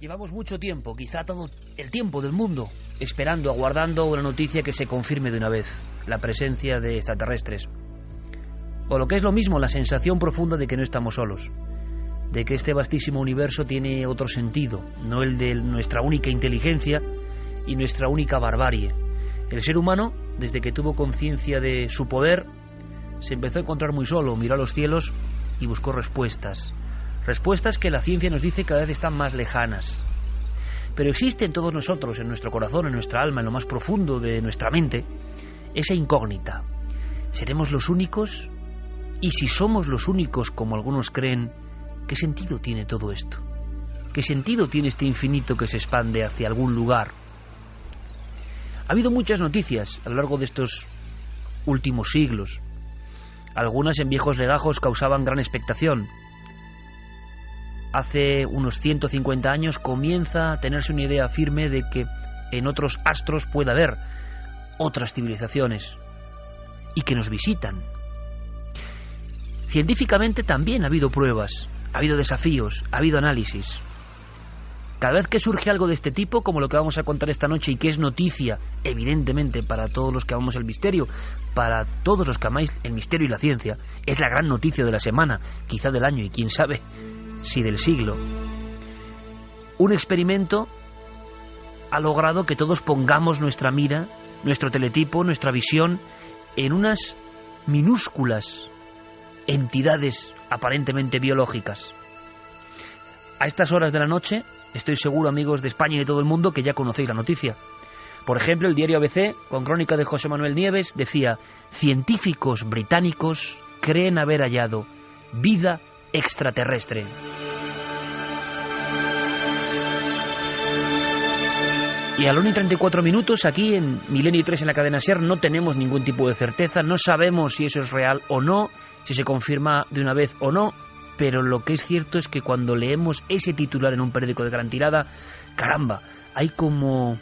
Llevamos mucho tiempo, quizá todo el tiempo del mundo, esperando, aguardando una noticia que se confirme de una vez, la presencia de extraterrestres. O lo que es lo mismo, la sensación profunda de que no estamos solos, de que este vastísimo universo tiene otro sentido, no el de nuestra única inteligencia y nuestra única barbarie. El ser humano, desde que tuvo conciencia de su poder, se empezó a encontrar muy solo, miró a los cielos y buscó respuestas. Respuestas que la ciencia nos dice cada vez están más lejanas. Pero existe en todos nosotros, en nuestro corazón, en nuestra alma, en lo más profundo de nuestra mente, esa incógnita. ¿Seremos los únicos? Y si somos los únicos, como algunos creen, ¿qué sentido tiene todo esto? ¿Qué sentido tiene este infinito que se expande hacia algún lugar? Ha habido muchas noticias a lo largo de estos últimos siglos. Algunas en viejos legajos causaban gran expectación. Hace unos 150 años comienza a tenerse una idea firme de que en otros astros puede haber otras civilizaciones y que nos visitan. Científicamente también ha habido pruebas, ha habido desafíos, ha habido análisis. Cada vez que surge algo de este tipo, como lo que vamos a contar esta noche y que es noticia, evidentemente, para todos los que amamos el misterio, para todos los que amáis el misterio y la ciencia, es la gran noticia de la semana, quizá del año y quién sabe si del siglo. Un experimento ha logrado que todos pongamos nuestra mira, nuestro teletipo, nuestra visión en unas minúsculas entidades aparentemente biológicas. A estas horas de la noche, estoy seguro, amigos de España y de todo el mundo, que ya conocéis la noticia. Por ejemplo, el diario ABC, con crónica de José Manuel Nieves, decía: científicos británicos creen haber hallado vida extraterrestre. Y a la 1:34 minutos, aquí en Milenio 3 en la cadena SER, no tenemos ningún tipo de certeza, no sabemos si eso es real o no, si se confirma de una vez o no, pero lo que es cierto es que cuando leemos ese titular en un periódico de gran tirada, caramba, hay como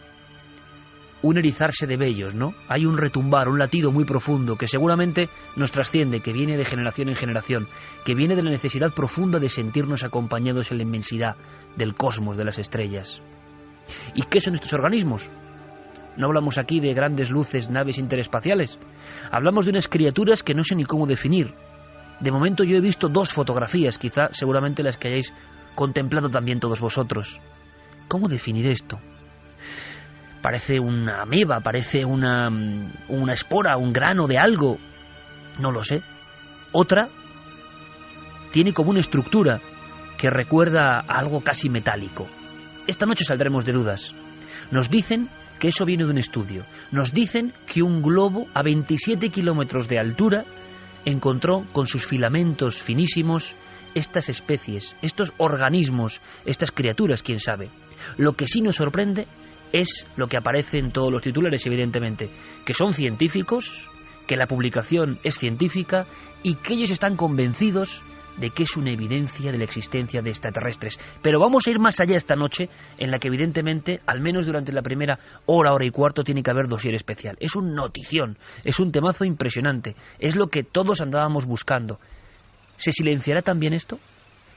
un erizarse de vellos, ¿no? Hay un retumbar, un latido muy profundo que seguramente nos trasciende, que viene de generación en generación, que viene de la necesidad profunda de sentirnos acompañados en la inmensidad del cosmos, de las estrellas. ¿Y qué son estos organismos? No hablamos aquí de grandes luces, naves interespaciales. Hablamos de unas criaturas que no sé ni cómo definir. De momento yo he visto 2 fotografías, quizá seguramente las que hayáis contemplado también todos vosotros. ¿Cómo definir esto? Parece una ameba, parece una espora, un grano de algo. No lo sé. Otra tiene como una estructura que recuerda a algo casi metálico. Esta noche saldremos de dudas. Nos dicen que eso viene de un estudio. Nos dicen que un globo a 27 kilómetros de altura encontró con sus filamentos finísimos estas especies, estos organismos, estas criaturas, quién sabe. Lo que sí nos sorprende es lo que aparece en todos los titulares, evidentemente, que son científicos, que la publicación es científica y que ellos están convencidos de que es una evidencia de la existencia de extraterrestres. Pero vamos a ir más allá esta noche, en la que evidentemente, al menos durante la primera hora y cuarto, tiene que haber dossier especial. Es un notición, es un temazo impresionante, es lo que todos andábamos buscando. ¿Se silenciará también esto?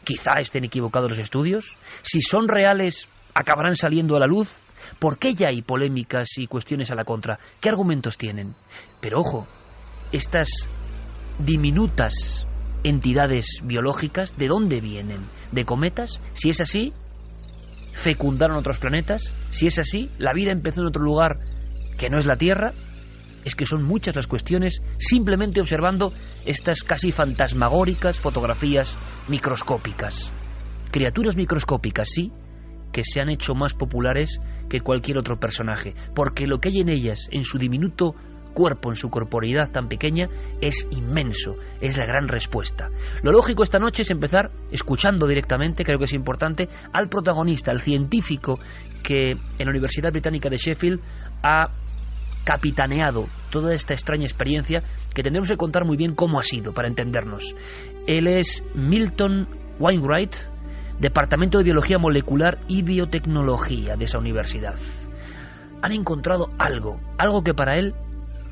Quizá estén equivocados los estudios. Si son reales, ¿acabarán saliendo a la luz? ¿Por qué ya hay polémicas y cuestiones a la contra? ¿Qué argumentos tienen? Pero ojo, estas diminutas entidades biológicas, ¿de dónde vienen? ¿De cometas? Si es así, ¿fecundaron otros planetas? Si es así, ¿la vida empezó en otro lugar que no es la Tierra? Es que son muchas las cuestiones simplemente observando estas casi fantasmagóricas fotografías microscópicas. Criaturas microscópicas, sí, que se han hecho más populares que cualquier otro personaje, porque lo que hay en ellas, en su diminuto cuerpo, en su corporeidad tan pequeña, es inmenso, es la gran respuesta. Lo lógico esta noche es empezar escuchando directamente, creo que es importante, al protagonista, al científico que en la Universidad Británica de Sheffield ha capitaneado toda esta extraña experiencia, que tendremos que contar muy bien cómo ha sido para entendernos. Él es Milton Wainwright, Departamento de Biología Molecular y Biotecnología de esa universidad. Han encontrado algo que para él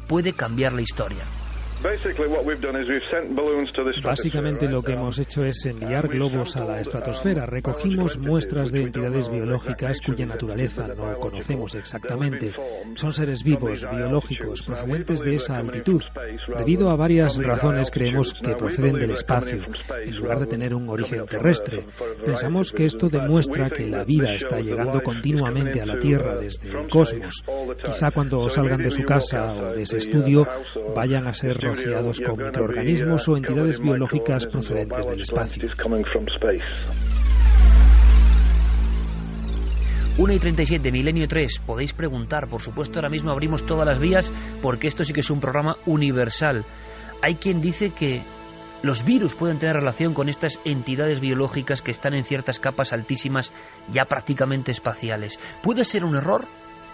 puede cambiar la historia. Básicamente lo que hemos hecho es enviar globos a la estratosfera. Recogimos muestras de entidades biológicas cuya naturaleza no conocemos exactamente. Son seres vivos, biológicos, procedentes de esa altitud. Debido a varias razones creemos que proceden del espacio, en lugar de tener un origen terrestre. Pensamos que esto demuestra que la vida está llegando continuamente a la Tierra desde el cosmos. Quizá cuando salgan de su casa o de ese estudio vayan a ser rociados con microorganismos o entidades biológicas procedentes del espacio. 1:37, Milenio 3. Podéis preguntar, por supuesto, ahora mismo abrimos todas las vías porque esto sí que es un programa universal. Hay quien dice que los virus pueden tener relación con estas entidades biológicas que están en ciertas capas altísimas, ya prácticamente espaciales. ¿Puede ser un error?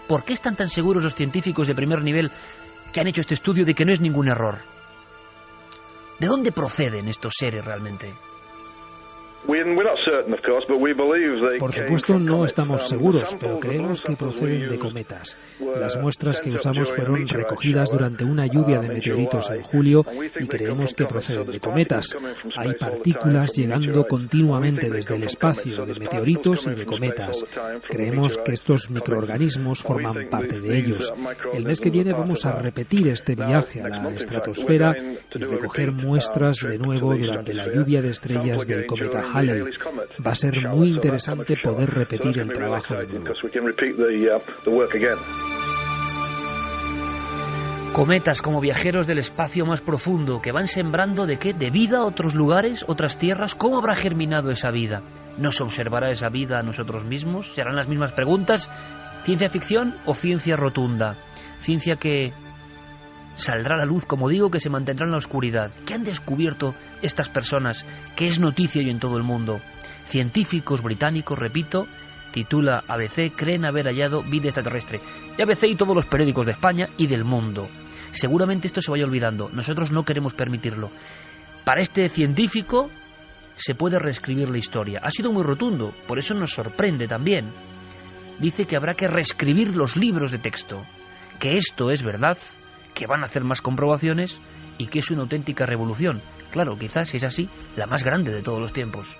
¿Por qué están tan seguros los científicos de primer nivel que han hecho este estudio de que no es ningún error? ¿De dónde proceden estos seres realmente? Por supuesto, no estamos seguros, pero creemos que proceden de cometas. Las muestras que usamos fueron recogidas durante una lluvia de meteoritos en julio y creemos que proceden de cometas. Hay partículas llegando continuamente desde el espacio, de meteoritos y de cometas. Creemos que estos microorganismos forman parte de ellos. El mes que viene vamos a repetir este viaje a la estratosfera y recoger muestras de nuevo durante la lluvia de estrellas del cometa Halley. Va a ser muy interesante poder repetir el trabajo de nuevo. Cometas como viajeros del espacio más profundo, que van sembrando ¿de qué? ¿De vida a otros lugares, otras tierras? ¿Cómo habrá germinado esa vida? ¿Nos observará esa vida a nosotros mismos? ¿Serán las mismas preguntas? ¿Ciencia ficción o ciencia rotunda? Ciencia que saldrá a la luz, como digo, que se mantendrá en la oscuridad. ¿Qué han descubierto estas personas? ¿Qué es noticia hoy en todo el mundo? Científicos británicos, repito, titula ABC, creen haber hallado vida extraterrestre. Y ABC y todos los periódicos de España y del mundo. Seguramente esto se vaya olvidando. Nosotros no queremos permitirlo. Para este científico se puede reescribir la historia. Ha sido muy rotundo, por eso nos sorprende también. Dice que habrá que reescribir los libros de texto. Que esto es verdad, que van a hacer más comprobaciones y que es una auténtica revolución. Claro, quizás, si es así, la más grande de todos los tiempos.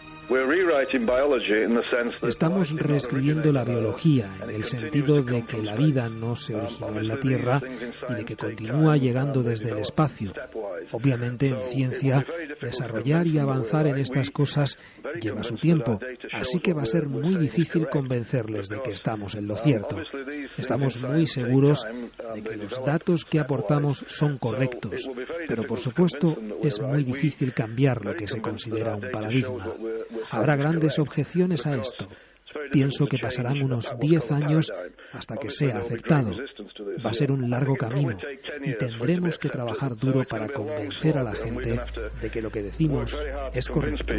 Estamos reescribiendo la biología en el sentido de que la vida no se originó en la Tierra y de que continúa llegando desde el espacio. Obviamente, en ciencia, desarrollar y avanzar en estas cosas lleva su tiempo, así que va a ser muy difícil convencerles de que estamos en lo cierto. Estamos muy seguros de que los datos que aportamos son correctos, pero por supuesto es muy difícil cambiar lo que se considera un paradigma. Habrá grandes objeciones a esto. Pienso que pasarán unos 10 años hasta que sea aceptado. Va a ser un largo camino y tendremos que trabajar duro para convencer a la gente de que lo que decimos es correcto.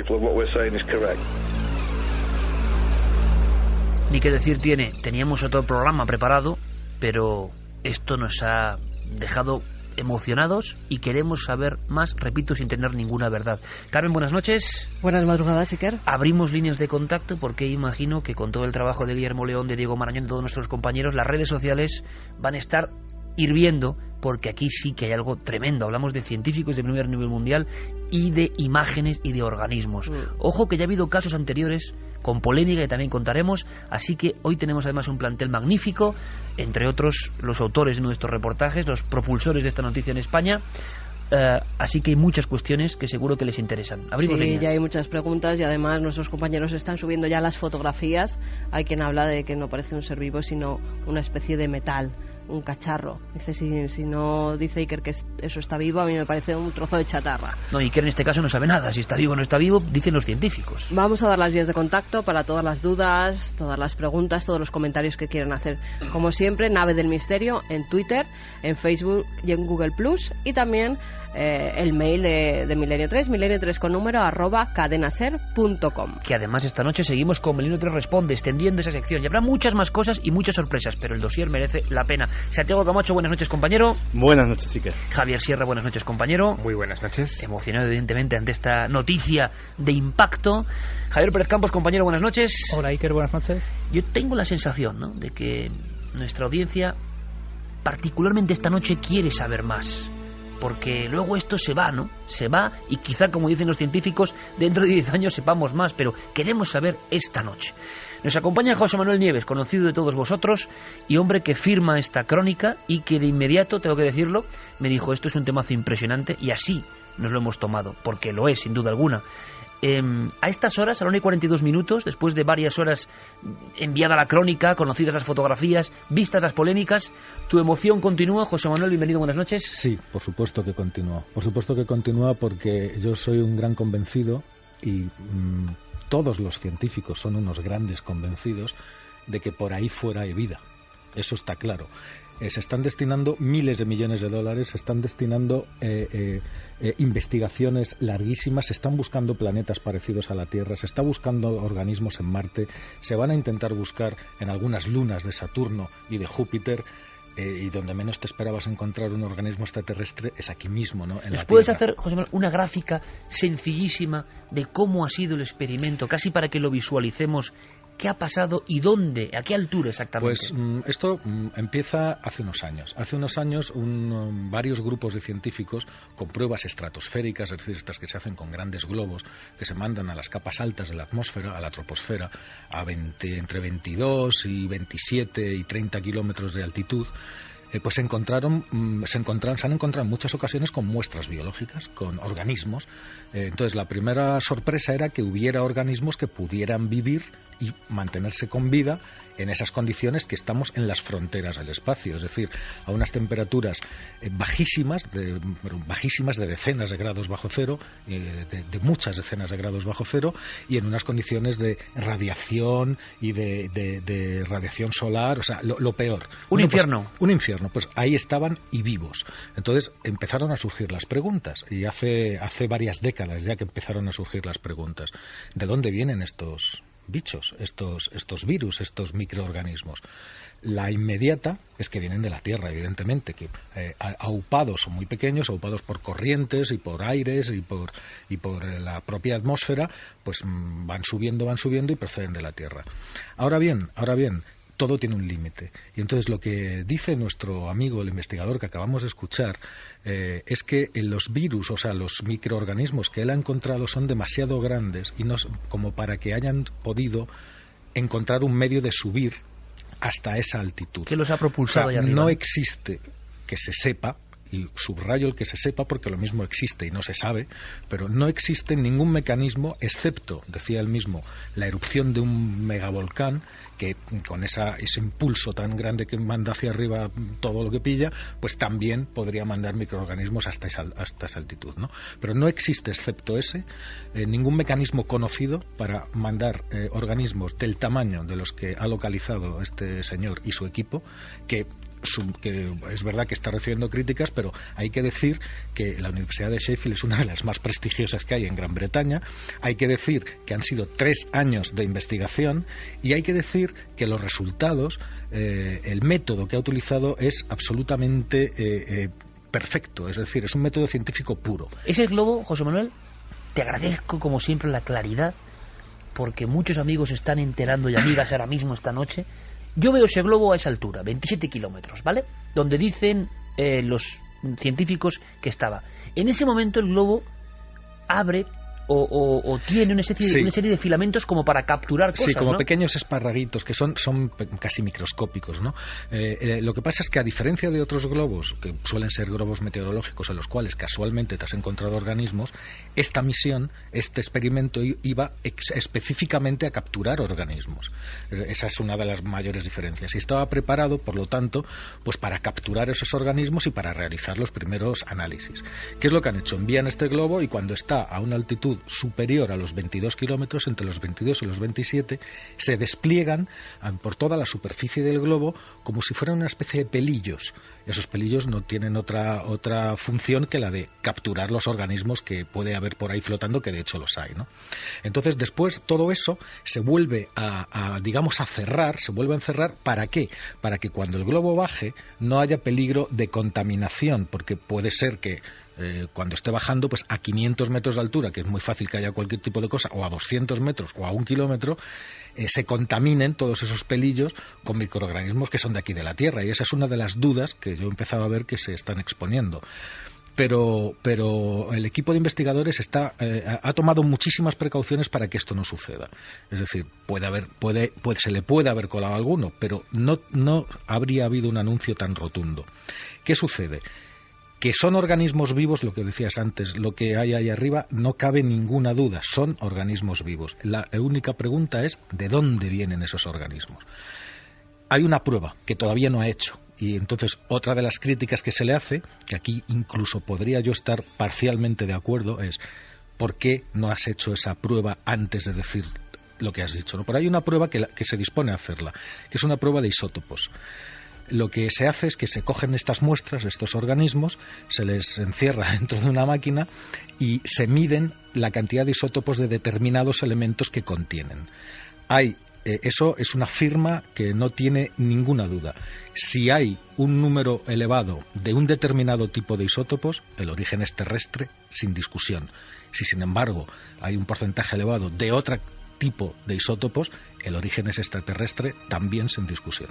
Ni qué decir tiene, teníamos otro programa preparado, pero esto nos ha dejado emocionados y queremos saber más, repito, sin tener ninguna verdad. Carmen, buenas noches. Buenas madrugadas, Iker. Abrimos líneas de contacto porque imagino que con todo el trabajo de Guillermo León, de Diego Marañón, de todos nuestros compañeros, las redes sociales van a estar hirviendo, porque aquí sí que hay algo tremendo. Hablamos de científicos de primer nivel mundial y de imágenes y de organismos. Ojo que ya ha habido casos anteriores con polémica que también contaremos, así que hoy tenemos además un plantel magnífico, entre otros los autores de nuestros reportajes, los propulsores de esta noticia en España. Así que hay muchas cuestiones que seguro que les interesan. Abrimos líneas. Ya hay muchas preguntas y además nuestros compañeros están subiendo ya las fotografías. Hay quien habla de que no parece un ser vivo sino una especie de metal, un cacharro. Dice, si no dice Iker que eso está vivo, a mí me parece un trozo de chatarra. No, Iker en este caso no sabe nada. Si está vivo o no está vivo, dicen los científicos. Vamos a dar las vías de contacto para todas las dudas, todas las preguntas, todos los comentarios que quieran hacer. Como siempre, Nave del Misterio en Twitter, en Facebook y en Google Plus, y también el mail de Milenio 3, milenio3 con número @cadenaser.com. Que además esta noche seguimos con Milenio 3 Responde, extendiendo esa sección. Y habrá muchas más cosas y muchas sorpresas, pero el dossier merece la pena. Santiago Camacho, buenas noches, compañero. Buenas noches, Iker. Javier Sierra, buenas noches, compañero. Muy buenas noches. Emocionado, evidentemente, ante esta noticia de impacto. Javier Pérez Campos, compañero, buenas noches. Hola, Iker, buenas noches. Yo tengo la sensación, ¿no?, de que nuestra audiencia, particularmente esta noche, quiere saber más. porque luego esto se va, ¿no? Se va y quizá, como dicen los científicos, dentro de 10 años sepamos más, pero queremos saber esta noche. Nos acompaña José Manuel Nieves, conocido de todos vosotros y hombre que firma esta crónica y que de inmediato, tengo que decirlo, me dijo, esto es un temazo impresionante, y así nos lo hemos tomado, porque lo es, sin duda alguna. A estas horas, a la 1:42, después de varias horas enviada la crónica, conocidas las fotografías, vistas las polémicas, ¿tu emoción continúa? José Manuel, bienvenido, buenas noches. Sí, por supuesto que continúa. Por supuesto que continúa porque yo soy un gran convencido y todos los científicos son unos grandes convencidos de que por ahí fuera hay vida. Eso está claro. Se están destinando miles de millones de dólares, se están destinando investigaciones larguísimas, se están buscando planetas parecidos a la Tierra, se está buscando organismos en Marte, se van a intentar buscar en algunas lunas de Saturno y de Júpiter, y donde menos te esperabas encontrar un organismo extraterrestre es aquí mismo, ¿no? ¿Nos puedes hacer, José Manuel, una gráfica sencillísima de cómo ha sido el experimento, casi para que lo visualicemos? ¿Qué ha pasado y dónde? ¿A qué altura exactamente? Pues esto empieza hace unos años. Hace unos años varios grupos de científicos con pruebas estratosféricas, es decir, estas que se hacen con grandes globos, que se mandan a las capas altas de la atmósfera, a la troposfera, entre 22 y 27 y 30 kilómetros de altitud, pues se han encontrado en muchas ocasiones con muestras biológicas, con organismos. Entonces la primera sorpresa era que hubiera organismos que pudieran vivir y mantenerse con vida en esas condiciones que estamos en las fronteras del espacio, es decir, a unas temperaturas bajísimas de decenas de grados bajo cero, de muchas decenas de grados bajo cero, y en unas condiciones de radiación y de radiación solar, o sea, lo peor. Un infierno. Pues, un infierno, pues ahí estaban y vivos. Entonces empezaron a surgir las preguntas, y hace varias décadas ya que empezaron a surgir las preguntas. ¿De dónde vienen estos bichos, estos virus, estos microorganismos? La inmediata es que vienen de la Tierra, evidentemente, que aupados, son muy pequeños, aupados por corrientes y por aires y por la propia atmósfera, pues van subiendo y proceden de la Tierra. Ahora bien, todo tiene un límite. Y entonces lo que dice nuestro amigo, el investigador que acabamos de escuchar, es que los virus, o sea, los microorganismos que él ha encontrado son demasiado grandes y no como para que hayan podido encontrar un medio de subir hasta esa altitud. ¿Qué los ha propulsado allá arriba? No existe que se sepa, y subrayo el que se sepa porque lo mismo existe y no se sabe, pero no existe ningún mecanismo excepto, decía él mismo, la erupción de un megavolcán que con ese impulso tan grande que manda hacia arriba todo lo que pilla, pues también podría mandar microorganismos hasta esa altitud, ¿no? Pero no existe excepto ese ningún mecanismo conocido para mandar organismos del tamaño de los que ha localizado este señor y su equipo, que es verdad que está recibiendo críticas, pero hay que decir que la Universidad de Sheffield es una de las más prestigiosas que hay en Gran Bretaña. Hay que decir que han sido 3 años de investigación, y hay que decir que los resultados, el método que ha utilizado es absolutamente perfecto, es decir, es un método científico puro. Ese globo, José Manuel, te agradezco como siempre la claridad, porque muchos amigos se están enterando y amigas ahora mismo esta noche. Yo veo ese globo a esa altura, 27 kilómetros, ¿vale? Donde dicen los científicos que estaba. En ese momento el globo abre o tiene una serie de filamentos como para capturar cosas, sí, como ¿no? Pequeños esparraguitos que son casi microscópicos, ¿no? Lo que pasa es que, a diferencia de otros globos, que suelen ser globos meteorológicos en los cuales casualmente te has encontrado organismos, esta misión, este experimento iba específicamente a capturar organismos. Esa es una de las mayores diferencias. Y estaba preparado, por lo tanto, pues para capturar esos organismos y para realizar los primeros análisis. ¿Qué es lo que han hecho? Envían este globo, y cuando está a una altitud superior a los 22 kilómetros, entre los 22 y los 27, se despliegan por toda la superficie del globo como si fueran una especie de pelillos. Esos pelillos no tienen otra función que la de capturar los organismos que puede haber por ahí flotando, que de hecho los hay, ¿no? Entonces, después, todo eso se vuelve a cerrar, se vuelve a encerrar. ¿Para qué? Para que cuando el globo baje no haya peligro de contaminación, porque puede ser que cuando esté bajando, pues a 500 metros de altura, que es muy fácil que haya cualquier tipo de cosa, o a 200 metros o a 1 kilómetro, se contaminen todos esos pelillos con microorganismos que son de aquí de la Tierra. Y esa es una de las dudas que yo he empezado a ver que se están exponiendo. pero el equipo de investigadores ha tomado muchísimas precauciones para que esto no suceda. Es decir, se le puede haber colado alguno, pero no habría habido un anuncio tan rotundo. ¿Qué sucede? Que son organismos vivos, lo que decías antes, lo que hay ahí arriba, no cabe ninguna duda, son organismos vivos. La única pregunta es ¿de dónde vienen esos organismos? Hay una prueba que todavía no ha hecho, y entonces otra de las críticas que se le hace, que aquí incluso podría yo estar parcialmente de acuerdo, es ¿por qué no has hecho esa prueba antes de decir lo que has dicho? ¿No? Pero hay una prueba que se dispone a hacerla, que es una prueba de isótopos. Lo que se hace es que se cogen estas muestras, estos organismos, se les encierra dentro de una máquina y se miden la cantidad de isótopos de determinados elementos que contienen. Eso es una firma que no tiene ninguna duda. Si hay un número elevado de un determinado tipo de isótopos, el origen es terrestre, sin discusión. Si, sin embargo, hay un porcentaje elevado de otro tipo de isótopos, el origen es extraterrestre, también sin discusión.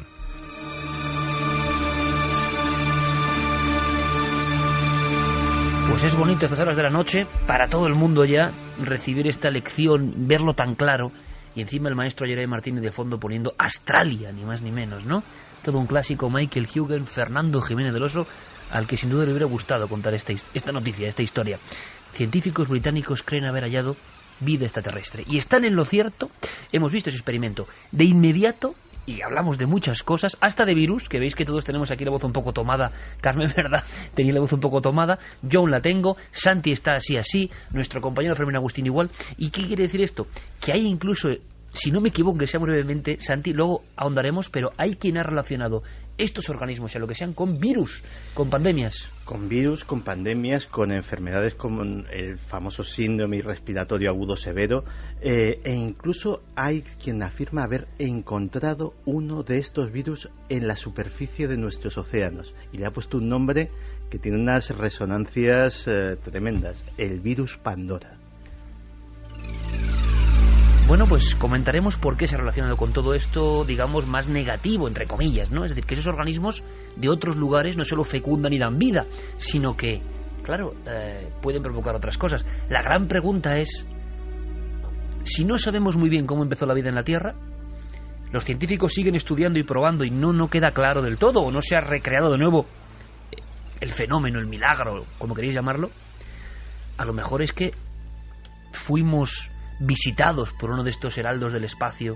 Pues es bonito a estas horas de la noche, para todo el mundo ya, recibir esta lección, verlo tan claro, y encima el maestro Jeremy Martínez de fondo poniendo Australia, ni más ni menos, ¿no? Todo un clásico, Michael Hugen, Fernando Jiménez del Oso, al que sin duda le hubiera gustado contar esta noticia, esta historia. Científicos británicos creen haber hallado vida extraterrestre. Y están en lo cierto, hemos visto ese experimento, de inmediato. Y hablamos de muchas cosas, hasta de virus, que veis que todos tenemos aquí la voz un poco tomada. Carmen, ¿verdad? Tenía la voz un poco tomada. Yo aún la tengo. Santi está así. Nuestro compañero Fermín Agustín igual. ¿Y qué quiere decir esto? Que hay incluso, si no me equivoco, que sea muy brevemente, Santi, luego ahondaremos, pero hay quien ha relacionado estos organismos, sea lo que sean, con virus, con pandemias. Con virus, con pandemias, con enfermedades como el famoso síndrome respiratorio agudo severo, e incluso hay quien afirma haber encontrado uno de estos virus en la superficie de nuestros océanos y le ha puesto un nombre que tiene unas resonancias tremendas, el virus Pandora. Bueno, pues comentaremos por qué se ha relacionado con todo esto, digamos, más negativo, entre comillas, ¿no? Es decir, que esos organismos de otros lugares no solo fecundan y dan vida, sino que, claro, pueden provocar otras cosas. La gran pregunta es, si no sabemos muy bien cómo empezó la vida en la Tierra, los científicos siguen estudiando y probando y no queda claro del todo, o no se ha recreado de nuevo el fenómeno, el milagro, como queréis llamarlo, a lo mejor es que fuimos visitados por uno de estos heraldos del espacio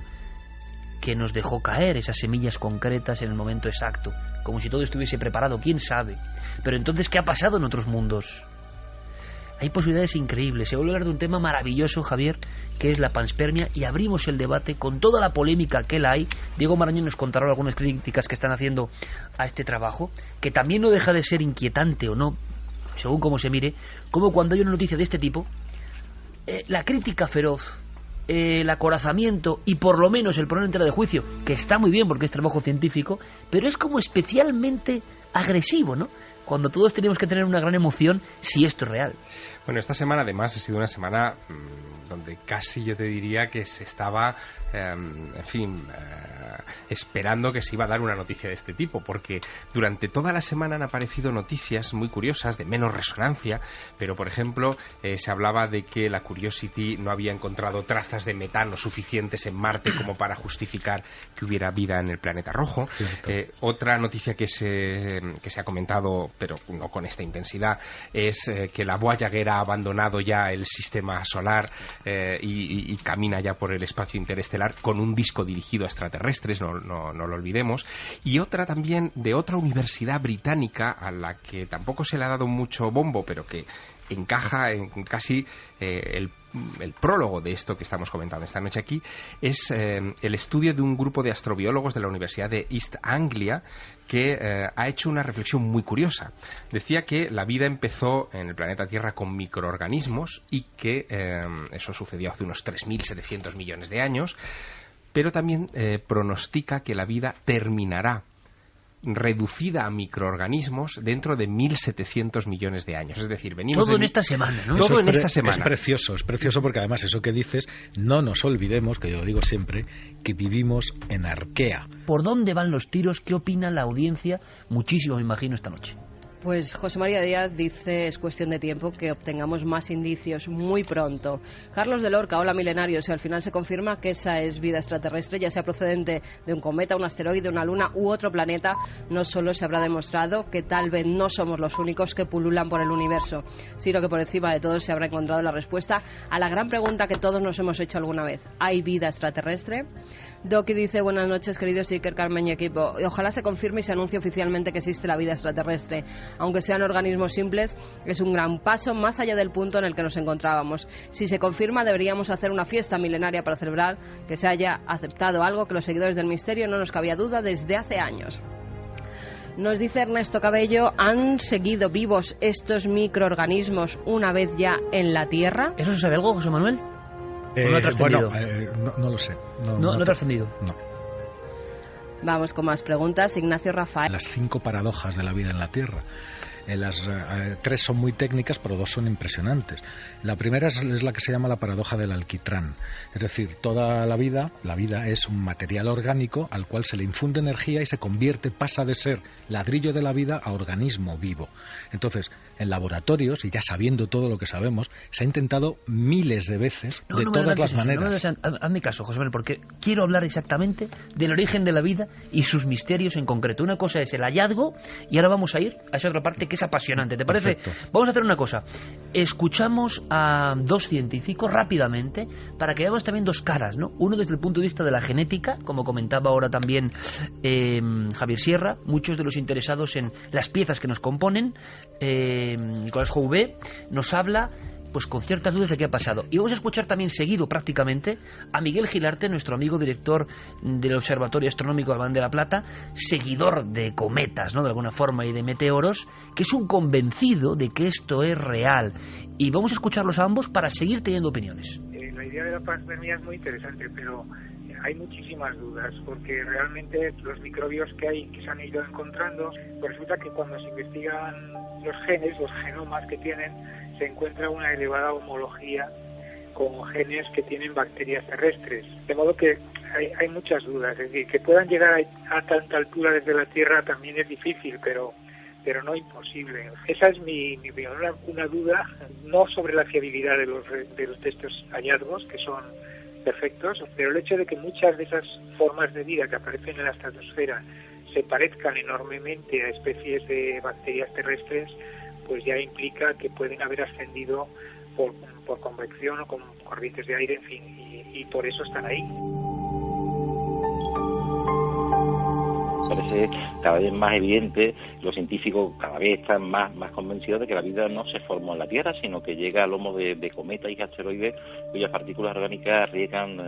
que nos dejó caer esas semillas concretas en el momento exacto, como si todo estuviese preparado, quién sabe. Pero entonces, ¿qué ha pasado en otros mundos? Hay posibilidades increíbles. Se vuelve a hablar de un tema maravilloso, Javier, que es la panspermia, y abrimos el debate con toda la polémica que la hay. Diego Marañón nos contará algunas críticas que están haciendo a este trabajo, que también no deja de ser inquietante o no, según cómo se mire, como cuando hay una noticia de este tipo, la crítica feroz, el acorazamiento y por lo menos el poner en tela de juicio, que está muy bien porque es trabajo científico, pero es como especialmente agresivo, ¿no? Cuando todos tenemos que tener una gran emoción si esto es real. Bueno, esta semana además ha sido una semana donde casi yo te diría que se estaba, esperando que se iba a dar una noticia de este tipo, porque durante toda la semana han aparecido noticias muy curiosas, de menos resonancia, pero por ejemplo se hablaba de que la Curiosity no había encontrado trazas de metano suficientes en Marte como para justificar que hubiera vida en el planeta rojo. Otra noticia que se ha comentado, pero no con esta intensidad, es que la Voyager ha abandonado ya el sistema solar y camina ya por el espacio interestelar con un disco dirigido a extraterrestres, no lo olvidemos. Y otra también de otra universidad británica a la que tampoco se le ha dado mucho bombo, pero que encaja en casi el prólogo de esto que estamos comentando esta noche aquí, es el estudio de un grupo de astrobiólogos de la Universidad de East Anglia que ha hecho una reflexión muy curiosa. Decía que la vida empezó en el planeta Tierra con microorganismos y que eso sucedió hace unos 3.700 millones de años, pero también pronostica que la vida terminará reducida a microorganismos dentro de 1.700 millones de años. Es decir, venimos todo en esta semana, ¿no? Todo en esta semana. Es precioso porque además eso que dices, no nos olvidemos, que yo lo digo siempre, que vivimos en Arquea. ¿Por dónde van los tiros? ¿Qué opina la audiencia? Muchísimo, me imagino, esta noche. Pues José María Díaz dice, es cuestión de tiempo que obtengamos más indicios muy pronto. Carlos de Lorca, hola milenarios, si al final se confirma que esa es vida extraterrestre, ya sea procedente de un cometa, un asteroide, una luna u otro planeta, no solo se habrá demostrado que tal vez no somos los únicos que pululan por el universo, sino que por encima de todo se habrá encontrado la respuesta a la gran pregunta que todos nos hemos hecho alguna vez. ¿Hay vida extraterrestre? Doki dice, buenas noches queridos Iker, Carmen y equipo. Ojalá se confirme y se anuncie oficialmente que existe la vida extraterrestre. Aunque sean organismos simples, es un gran paso más allá del punto en el que nos encontrábamos. Si se confirma, deberíamos hacer una fiesta milenaria para celebrar que se haya aceptado algo que los seguidores del misterio no nos cabía duda desde hace años. Nos dice Ernesto Cabello, ¿han seguido vivos estos microorganismos una vez ya en la Tierra? ¿Eso se sabe algo, José Manuel? ¿O no ha trascendido? No lo sé. No ha trascendido. No. Vamos con más preguntas. Ignacio Rafael. Las 5 paradojas de la vida en la Tierra. Las 3 son muy técnicas, pero 2 son impresionantes. La primera es la que se llama la paradoja del alquitrán. Es decir, toda la vida es un material orgánico al cual se le infunde energía y se convierte, pasa de ser ladrillo de la vida a organismo vivo. Entonces, en laboratorios, y ya sabiendo todo lo que sabemos, se ha intentado miles de veces, de todas las maneras. Hazme caso, José Manuel, porque quiero hablar exactamente del origen de la vida y sus misterios en concreto. Una cosa es el hallazgo y ahora vamos a ir a esa otra parte que es apasionante. ¿Te parece? Perfecto. Vamos a hacer una cosa. Escuchamos a 2 científicos rápidamente para que veamos también 2 caras, ¿no? Uno desde el punto de vista de la genética, como comentaba ahora también Javier Sierra, muchos de los interesados en las piezas que nos componen. Nicolás Jouvet nos habla pues con ciertas dudas de qué ha pasado. Y vamos a escuchar también seguido prácticamente a Miguel Gilarte, nuestro amigo director del Observatorio Astronómico Albán de la Plata, seguidor de cometas, ¿no?, de alguna forma, y de meteoros, que es un convencido de que esto es real. Y vamos a escucharlos a ambos para seguir teniendo opiniones. La idea de la pandemia es muy interesante, pero hay muchísimas dudas, porque realmente los microbios que se han ido encontrando, pues resulta que cuando se investigan los genes, los genomas que tienen, se encuentra una elevada homología con genes que tienen bacterias terrestres. De modo que hay muchas dudas, es decir, que puedan llegar a tanta altura desde la Tierra también es difícil, pero no imposible. Esa es mi opinión, una duda no sobre la fiabilidad de estos hallazgos, que son perfectos, pero el hecho de que muchas de esas formas de vida que aparecen en la estratosfera se parezcan enormemente a especies de bacterias terrestres, pues ya implica que pueden haber ascendido por convección o con corrientes de aire, en fin, y por eso están ahí. Parece cada vez más evidente, los científicos cada vez están más convencidos de que la vida no se formó en la Tierra, sino que llega a lomo de cometas y asteroides cuyas partículas orgánicas riegan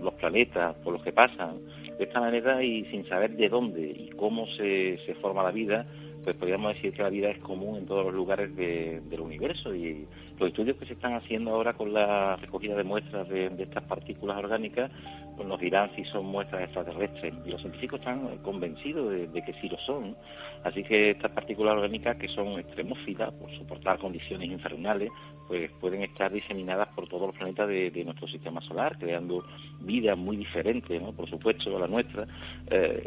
los planetas por los que pasan. De esta manera, y sin saber de dónde y cómo se forma la vida, pues podríamos decir que la vida es común en todos los lugares del universo, y los estudios que se están haciendo ahora con la recogida de muestras de estas partículas orgánicas pues nos dirán si son muestras extraterrestres, y los científicos están convencidos de que sí lo son. Así que estas partículas orgánicas, que son extremófilas por soportar condiciones infernales, pues pueden estar diseminadas por todos los planetas de nuestro sistema solar, creando vida muy diferente, ¿no?, por supuesto, a la nuestra,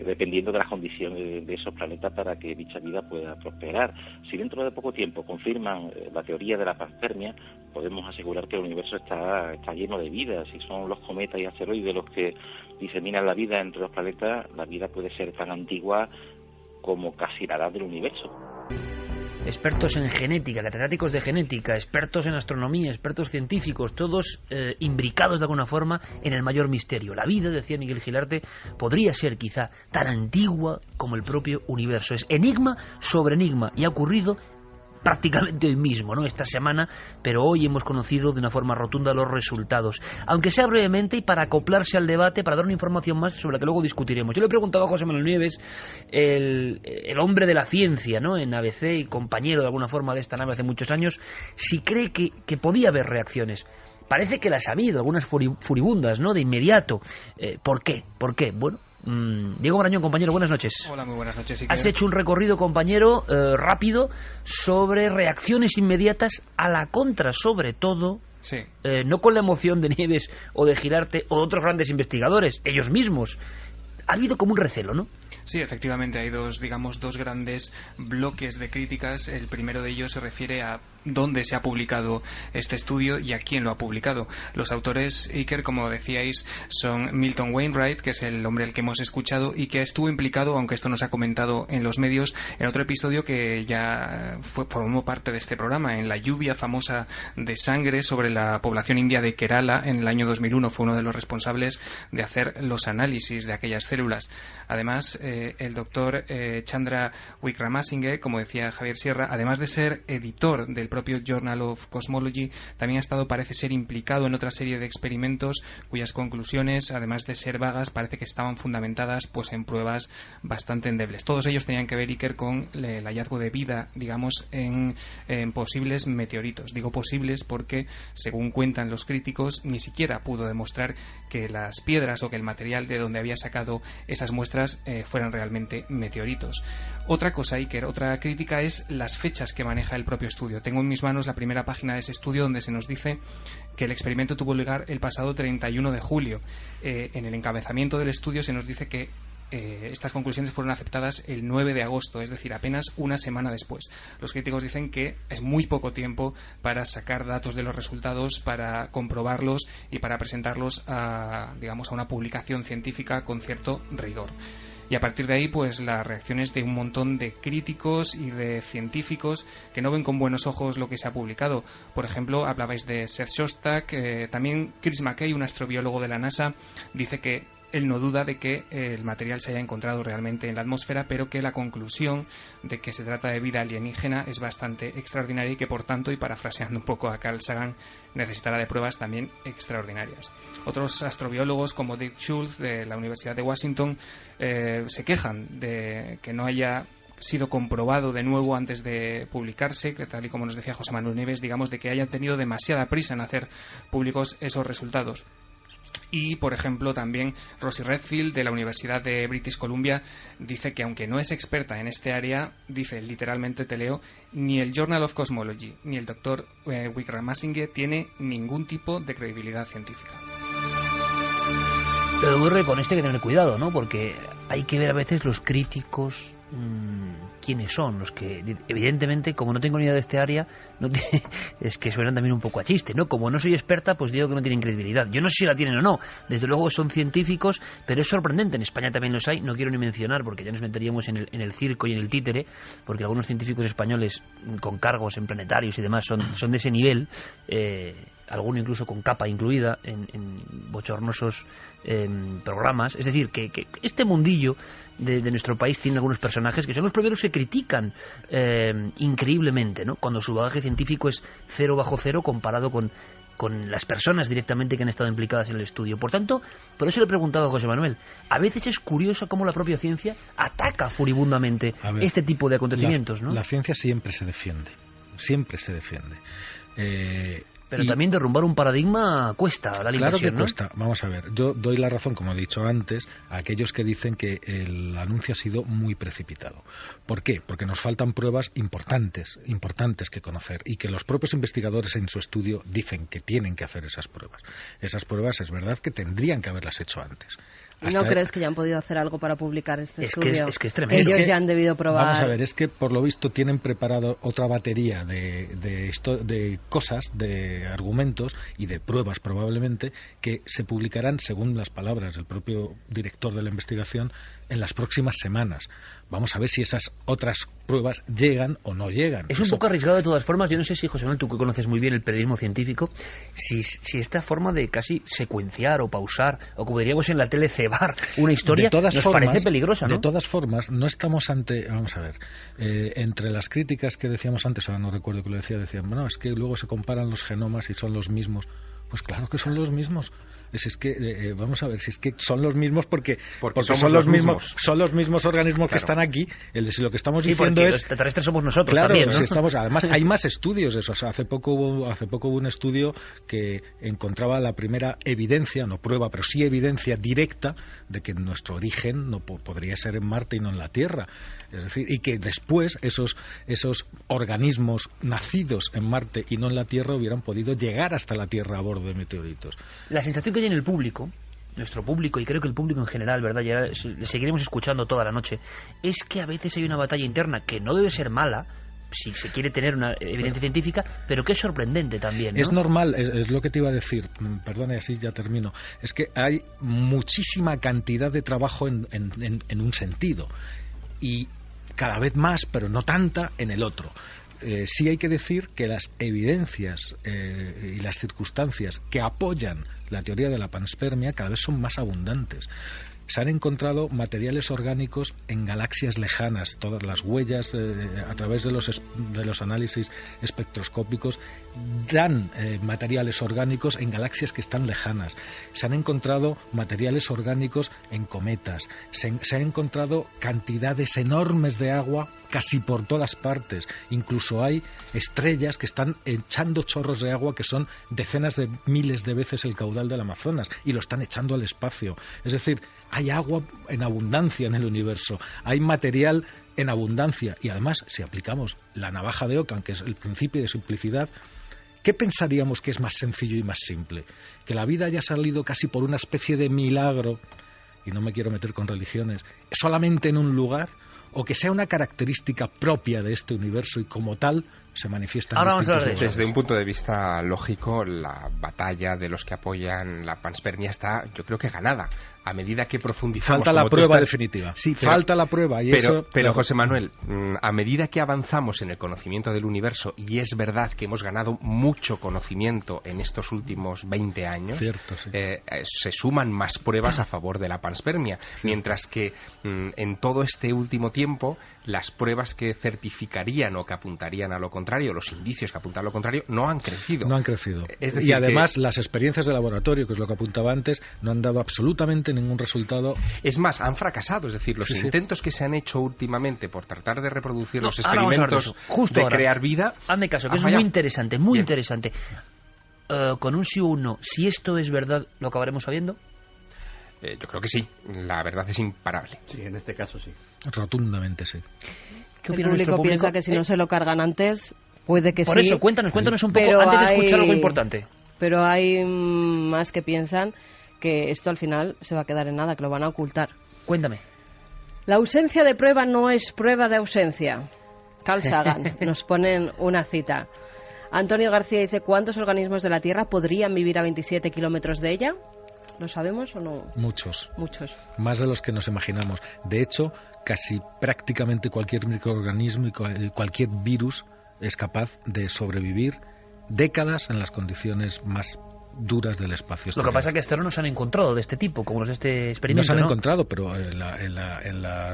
dependiendo de las condiciones de esos planetas para que dicha vida pueda prosperar. Si dentro de poco tiempo confirman la teoría de la panspermia, podemos asegurar que el universo está lleno de vida. Si son los cometas y asteroides los que diseminan la vida entre los planetas, la vida puede ser tan antigua como casi la edad del universo. Expertos en genética, catedráticos de genética, expertos en astronomía, expertos científicos, todos imbricados de alguna forma en el mayor misterio. La vida, decía Miguel Gilarte, podría ser quizá tan antigua como el propio universo. Es enigma sobre enigma, y ha ocurrido prácticamente hoy mismo, ¿no?, esta semana, pero hoy hemos conocido de una forma rotunda los resultados. Aunque sea brevemente y para acoplarse al debate, para dar una información más sobre la que luego discutiremos. Yo le preguntaba a José Manuel Nieves, el hombre de la ciencia, ¿no?, en ABC y compañero de alguna forma de esta nave hace muchos años, si cree que podía haber reacciones. Parece que las ha habido, algunas furibundas, ¿no?, de inmediato. ¿Por qué? Bueno, Diego Marañón, compañero, buenas noches. Hola, muy buenas noches. Has hecho un recorrido, compañero, rápido sobre reacciones inmediatas a la contra, sobre todo, sí. No con la emoción de Nieves o de Gilarte o de otros grandes investigadores, ellos mismos, ha habido como un recelo, ¿no? Sí, efectivamente, hay dos grandes bloques de críticas. El primero de ellos se refiere a dónde se ha publicado este estudio y a quién lo ha publicado. Los autores, Iker, como decíais, son Milton Wainwright, que es el hombre al que hemos escuchado y que estuvo implicado, aunque esto no se ha comentado en los medios, en otro episodio que ya formó parte de este programa, en la lluvia famosa de sangre sobre la población india de Kerala en el año 2001. Fue uno de los responsables de hacer los análisis de aquellas células. Además, el doctor Chandra Wickramasinghe, como decía Javier Sierra, además de ser editor del propio Journal of Cosmology, también ha estado, parece ser, implicado en otra serie de experimentos cuyas conclusiones, además de ser vagas, parece que estaban fundamentadas pues en pruebas bastante endebles. Todos ellos tenían que ver, Iker, con el hallazgo de vida, digamos, en posibles meteoritos. Digo posibles porque, según cuentan los críticos, ni siquiera pudo demostrar que las piedras o que el material de donde había sacado esas muestras fueran realmente meteoritos. Otra cosa, Iker, otra crítica es las fechas que maneja el propio estudio. Tengo en mis manos la primera página de ese estudio donde se nos dice que el experimento tuvo lugar el pasado 31 de julio. En el encabezamiento del estudio se nos dice que estas conclusiones fueron aceptadas el 9 de agosto, es decir, apenas una semana después. Los críticos dicen que es muy poco tiempo para sacar datos de los resultados, para comprobarlos y para presentarlos a una publicación científica con cierto rigor. Y a partir de ahí, pues las reacciones de un montón de críticos y de científicos que no ven con buenos ojos lo que se ha publicado. Por ejemplo, hablabais de Seth Shostak, también Chris McKay, un astrobiólogo de la NASA, dice que él no duda de que el material se haya encontrado realmente en la atmósfera, pero que la conclusión de que se trata de vida alienígena es bastante extraordinaria y que, por tanto, y parafraseando un poco a Carl Sagan, necesitará de pruebas también extraordinarias. Otros astrobiólogos, como Dick Schultz, de la Universidad de Washington, se quejan de que no haya sido comprobado de nuevo antes de publicarse, que tal y como nos decía José Manuel Nieves, digamos, de que hayan tenido demasiada prisa en hacer públicos esos resultados. Y, por ejemplo, también Rosie Redfield, de la Universidad de British Columbia, dice que, aunque no es experta en este área, dice literalmente, te leo, ni el Journal of Cosmology ni el doctor Wickramasinghe tiene ningún tipo de credibilidad científica. Pero ocurre con esto hay que tener cuidado, ¿no? Porque hay que ver a veces los críticos quiénes son, los que evidentemente, como no tengo ni idea de este área, es que suenan también un poco a chiste, ¿no? Como no soy experta, pues digo que no tienen credibilidad. Yo no sé si la tienen o no, desde luego son científicos, pero es sorprendente, en España también los hay, no quiero ni mencionar porque ya nos meteríamos en el circo y en el títere, porque algunos científicos españoles con cargos en planetarios y demás son de ese nivel, alguno incluso con capa incluida en bochornosos programas. Es decir, que este mundillo de nuestro país tiene algunos personajes que son los primeros que critican increíblemente, ¿no? Cuando su bagaje científico es 0 bajo 0 comparado con las personas directamente que han estado implicadas en el estudio. Por tanto, por eso le he preguntado a José Manuel, a veces es curioso cómo la propia ciencia ataca furibundamente este tipo de acontecimientos, ¿no? La ciencia siempre se defiende. Pero también derrumbar un paradigma cuesta, da la impresión, ¿no? Claro que cuesta. Vamos a ver, yo doy la razón, como he dicho antes, a aquellos que dicen que el anuncio ha sido muy precipitado. ¿Por qué? Porque nos faltan pruebas importantes que conocer y que los propios investigadores en su estudio dicen que tienen que hacer esas pruebas. Esas pruebas es verdad que tendrían que haberlas hecho antes. ¿No crees que ya han podido hacer algo para publicar este estudio? Es que es tremendo. Ellos ya han debido probar. Vamos a ver, es que por lo visto tienen preparado otra batería de cosas, de argumentos y de pruebas probablemente que se publicarán, según las palabras del propio director de la investigación, en las próximas semanas. Vamos a ver si esas otras pruebas llegan o no llegan. Es un poco arriesgado de todas formas. Yo no sé si, José Manuel, tú que conoces muy bien el periodismo científico, si esta forma de casi secuenciar o pausar, o como diríamos en la tele, cebar una historia, nos parece peligrosa, ¿no? De todas formas, no estamos ante... Vamos a ver, entre las críticas que decíamos antes, ahora no recuerdo que lo decían, bueno, es que luego se comparan los genomas y son los mismos. Pues claro que son los mismos. Vamos a ver, si es que son los mismos porque son los mismos organismos, claro, que están aquí. Lo que estamos diciendo es, los extraterrestres somos nosotros, claro, también, ¿no? Además hay más estudios de eso. O sea, hace poco hubo un estudio que encontraba la primera evidencia, no prueba, pero sí evidencia directa de que nuestro origen no podría ser en Marte y no en la Tierra. Es decir, y que después esos organismos nacidos en Marte y no en la Tierra hubieran podido llegar hasta la Tierra a bordo de meteoritos. La sensación que hay en el público, nuestro público, y creo que el público en general, ¿verdad? Ya le seguiremos escuchando toda la noche, es que a veces hay una batalla interna que no debe ser mala, si se quiere tener una evidencia científica, pero que es sorprendente también, ¿no? Es normal, es lo que te iba a decir, perdona, y así ya termino. Es que hay muchísima cantidad de trabajo en un sentido, y cada vez más, pero no tanta, en el otro. Sí hay que decir que las evidencias y las circunstancias que apoyan la teoría de la panspermia cada vez son más abundantes. Se han encontrado materiales orgánicos en galaxias lejanas, todas las huellas a través de los análisis espectroscópicos dan materiales orgánicos en galaxias que están lejanas. Se han encontrado materiales orgánicos en cometas, se han encontrado cantidades enormes de agua casi por todas partes. Incluso hay estrellas que están echando chorros de agua que son decenas de miles de veces el caudal del Amazonas, y lo están echando al espacio. Es decir, hay agua en abundancia en el universo, hay material en abundancia, y además, si aplicamos la navaja de Ockham, que es el principio de simplicidad, ¿qué pensaríamos que es más sencillo y más simple? Que la vida haya salido casi por una especie de milagro, y no me quiero meter con religiones, solamente en un lugar, o que sea una característica propia de este universo y como tal se manifiesta en distintos lugares. Desde un punto de vista lógico, la batalla de los que apoyan la panspermia está, yo creo que ganada. A medida que profundizamos... Falta la prueba definitiva. Sí, falta la prueba. Pero José Manuel, a medida que avanzamos en el conocimiento del universo, y es verdad que hemos ganado mucho conocimiento en estos últimos 20 años, cierto, sí. Se suman más pruebas a favor de la panspermia, mientras que en todo este último tiempo, las pruebas que certificarían o que apuntarían a lo contrario, los indicios que apuntan a lo contrario, no han crecido. No han crecido. Es decir, y además las experiencias de laboratorio, que es lo que apuntaba antes, no han dado absolutamente ningún resultado. Es más, han fracasado. Es decir, los intentos que se han hecho últimamente por tratar de reproducir los experimentos de crear vida... Hazme caso, que es muy interesante, muy interesante. Con un sí o un no, si esto es verdad, ¿lo acabaremos sabiendo? Yo creo que sí. La verdad es imparable. Sí, en este caso sí. Rotundamente sí. ¿Qué opina nuestro público? Piensa que si no se lo cargan antes, puede que sí. Por eso, cuéntanos un poco antes de escuchar algo importante. Pero hay más que piensan que esto al final se va a quedar en nada, que lo van a ocultar. Cuéntame. La ausencia de prueba no es prueba de ausencia. Carl Sagan nos ponen una cita. Antonio García dice, ¿cuántos organismos de la Tierra podrían vivir a 27 kilómetros de ella? ¿Lo sabemos o no? Muchos. Más de los que nos imaginamos. De hecho, casi prácticamente cualquier microorganismo y cualquier virus es capaz de sobrevivir décadas en las condiciones más duras del espacio exterior. Lo que pasa es que hasta ahora no se han encontrado de este tipo, como los de este experimento. No se han encontrado, pero en la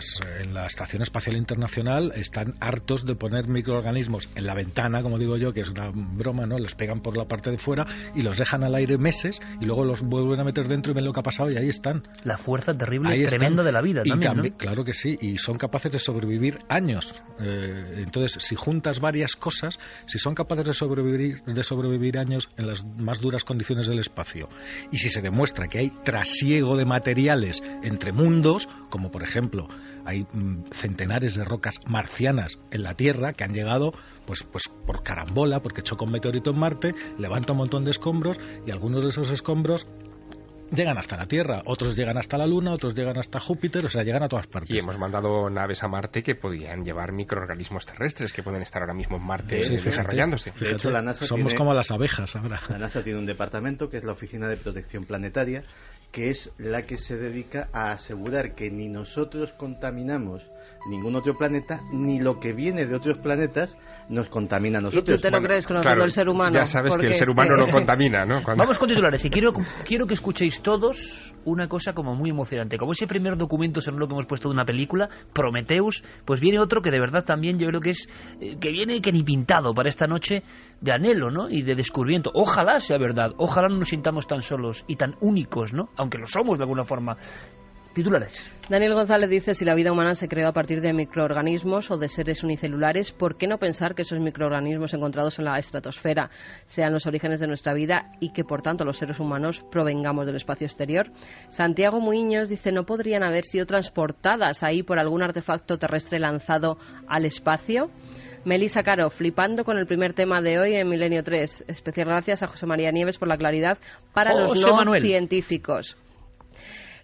Estación Espacial Internacional están hartos de poner microorganismos en la ventana, como digo yo, que es una broma, ¿no? Les pegan por la parte de fuera y los dejan al aire meses y luego los vuelven a meter dentro y ven lo que ha pasado y ahí están. La fuerza terrible y tremenda de la vida también, ¿no? Claro que sí, y son capaces de sobrevivir años. Entonces, si juntas varias cosas, si son capaces de sobrevivir años en las más duras condiciones del espacio, y si se demuestra que hay trasiego de materiales entre mundos, como por ejemplo hay centenares de rocas marcianas en la Tierra que han llegado pues por carambola, porque choca un meteorito en Marte, levanta un montón de escombros y algunos de esos escombros llegan hasta la Tierra, otros llegan hasta la Luna, otros llegan hasta Júpiter, o sea, llegan a todas partes. Y hemos mandado naves a Marte que podían llevar microorganismos terrestres que pueden estar ahora mismo en Marte desarrollándose. De hecho, la NASA somos como las abejas ahora. La NASA tiene un departamento que es la Oficina de Protección Planetaria, que es la que se dedica a asegurar que ni nosotros contaminamos ningún otro planeta, ni lo que viene de otros planetas nos contamina a nosotros. ¿Y tú te lo crees con todo el ser humano? Ya sabes que el ser humano no contamina, ¿no? Vamos con titulares y quiero que escuchéis todos una cosa como muy emocionante. Como ese primer documento según lo que hemos puesto de una película, Prometheus, pues viene otro que de verdad también yo creo que es que viene que ni pintado para esta noche de anhelo, ¿no? Y de descubrimiento. Ojalá sea verdad, ojalá no nos sintamos tan solos y tan únicos, ¿no? Aunque lo somos de alguna forma. Titulares. Daniel González dice, si la vida humana se creó a partir de microorganismos o de seres unicelulares, ¿por qué no pensar que esos microorganismos encontrados en la estratosfera sean los orígenes de nuestra vida y que, por tanto, los seres humanos provengamos del espacio exterior? Santiago Muiños dice, ¿no podrían haber sido transportadas ahí por algún artefacto terrestre lanzado al espacio? Melissa Caro, flipando con el primer tema de hoy en Milenio 3. Especial gracias a José María Nieves por la claridad para los no científicos.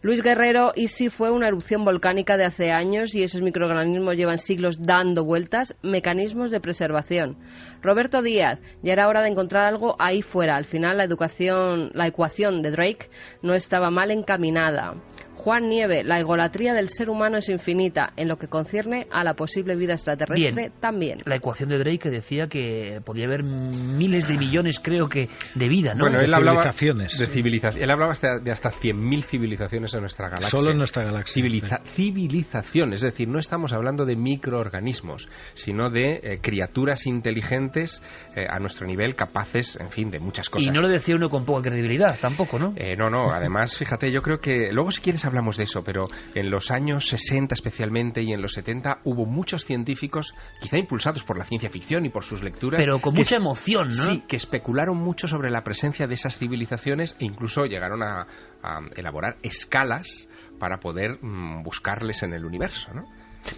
Luis Guerrero, ¿y si fue una erupción volcánica de hace años y esos microorganismos llevan siglos dando vueltas? Mecanismos de preservación. Roberto Díaz, ya era hora de encontrar algo ahí fuera. Al final la ecuación de Drake no estaba mal encaminada. Juan Nieve, la egolatría del ser humano es infinita, en lo que concierne a la posible vida extraterrestre. Bien, también. La ecuación de Drake decía que podía haber miles de millones, creo que, de vida, ¿no? Bueno, de él hablaba civilizaciones. de civilizaciones. Él hablaba de hasta 100.000 civilizaciones en nuestra galaxia. Solo en nuestra galaxia. Civilización, es decir, no estamos hablando de microorganismos, sino de criaturas inteligentes a nuestro nivel, capaces, en fin, de muchas cosas. Y no lo decía uno con poca credibilidad, tampoco, ¿no? No, además, fíjate, yo creo que luego si quieres hablamos de eso, pero en los años 60 especialmente y en los 70 hubo muchos científicos, quizá impulsados por la ciencia ficción y por sus lecturas, pero con mucha emoción, ¿no? Sí, que especularon mucho sobre la presencia de esas civilizaciones e incluso llegaron a elaborar escalas para poder buscarles en el universo, ¿no?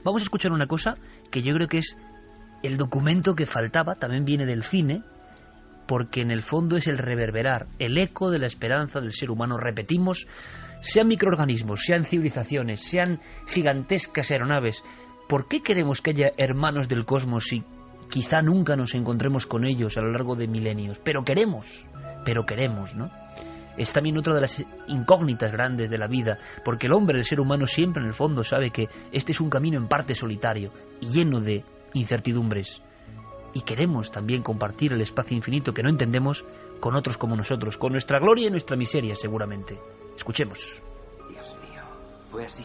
Vamos a escuchar una cosa que yo creo que es el documento que faltaba, también viene del cine, porque en el fondo es el reverberar, el eco de la esperanza del ser humano. Repetimos, sean microorganismos, sean civilizaciones, sean gigantescas aeronaves, ¿por qué queremos que haya hermanos del cosmos si quizá nunca nos encontremos con ellos a lo largo de milenios? Pero queremos, ¿no? Es también otra de las incógnitas grandes de la vida, porque el hombre, el ser humano, siempre en el fondo sabe que este es un camino en parte solitario y lleno de incertidumbres. Y queremos también compartir el espacio infinito que no entendemos con otros como nosotros, con nuestra gloria y nuestra miseria, seguramente. Escuchemos. Dios mío, fue así.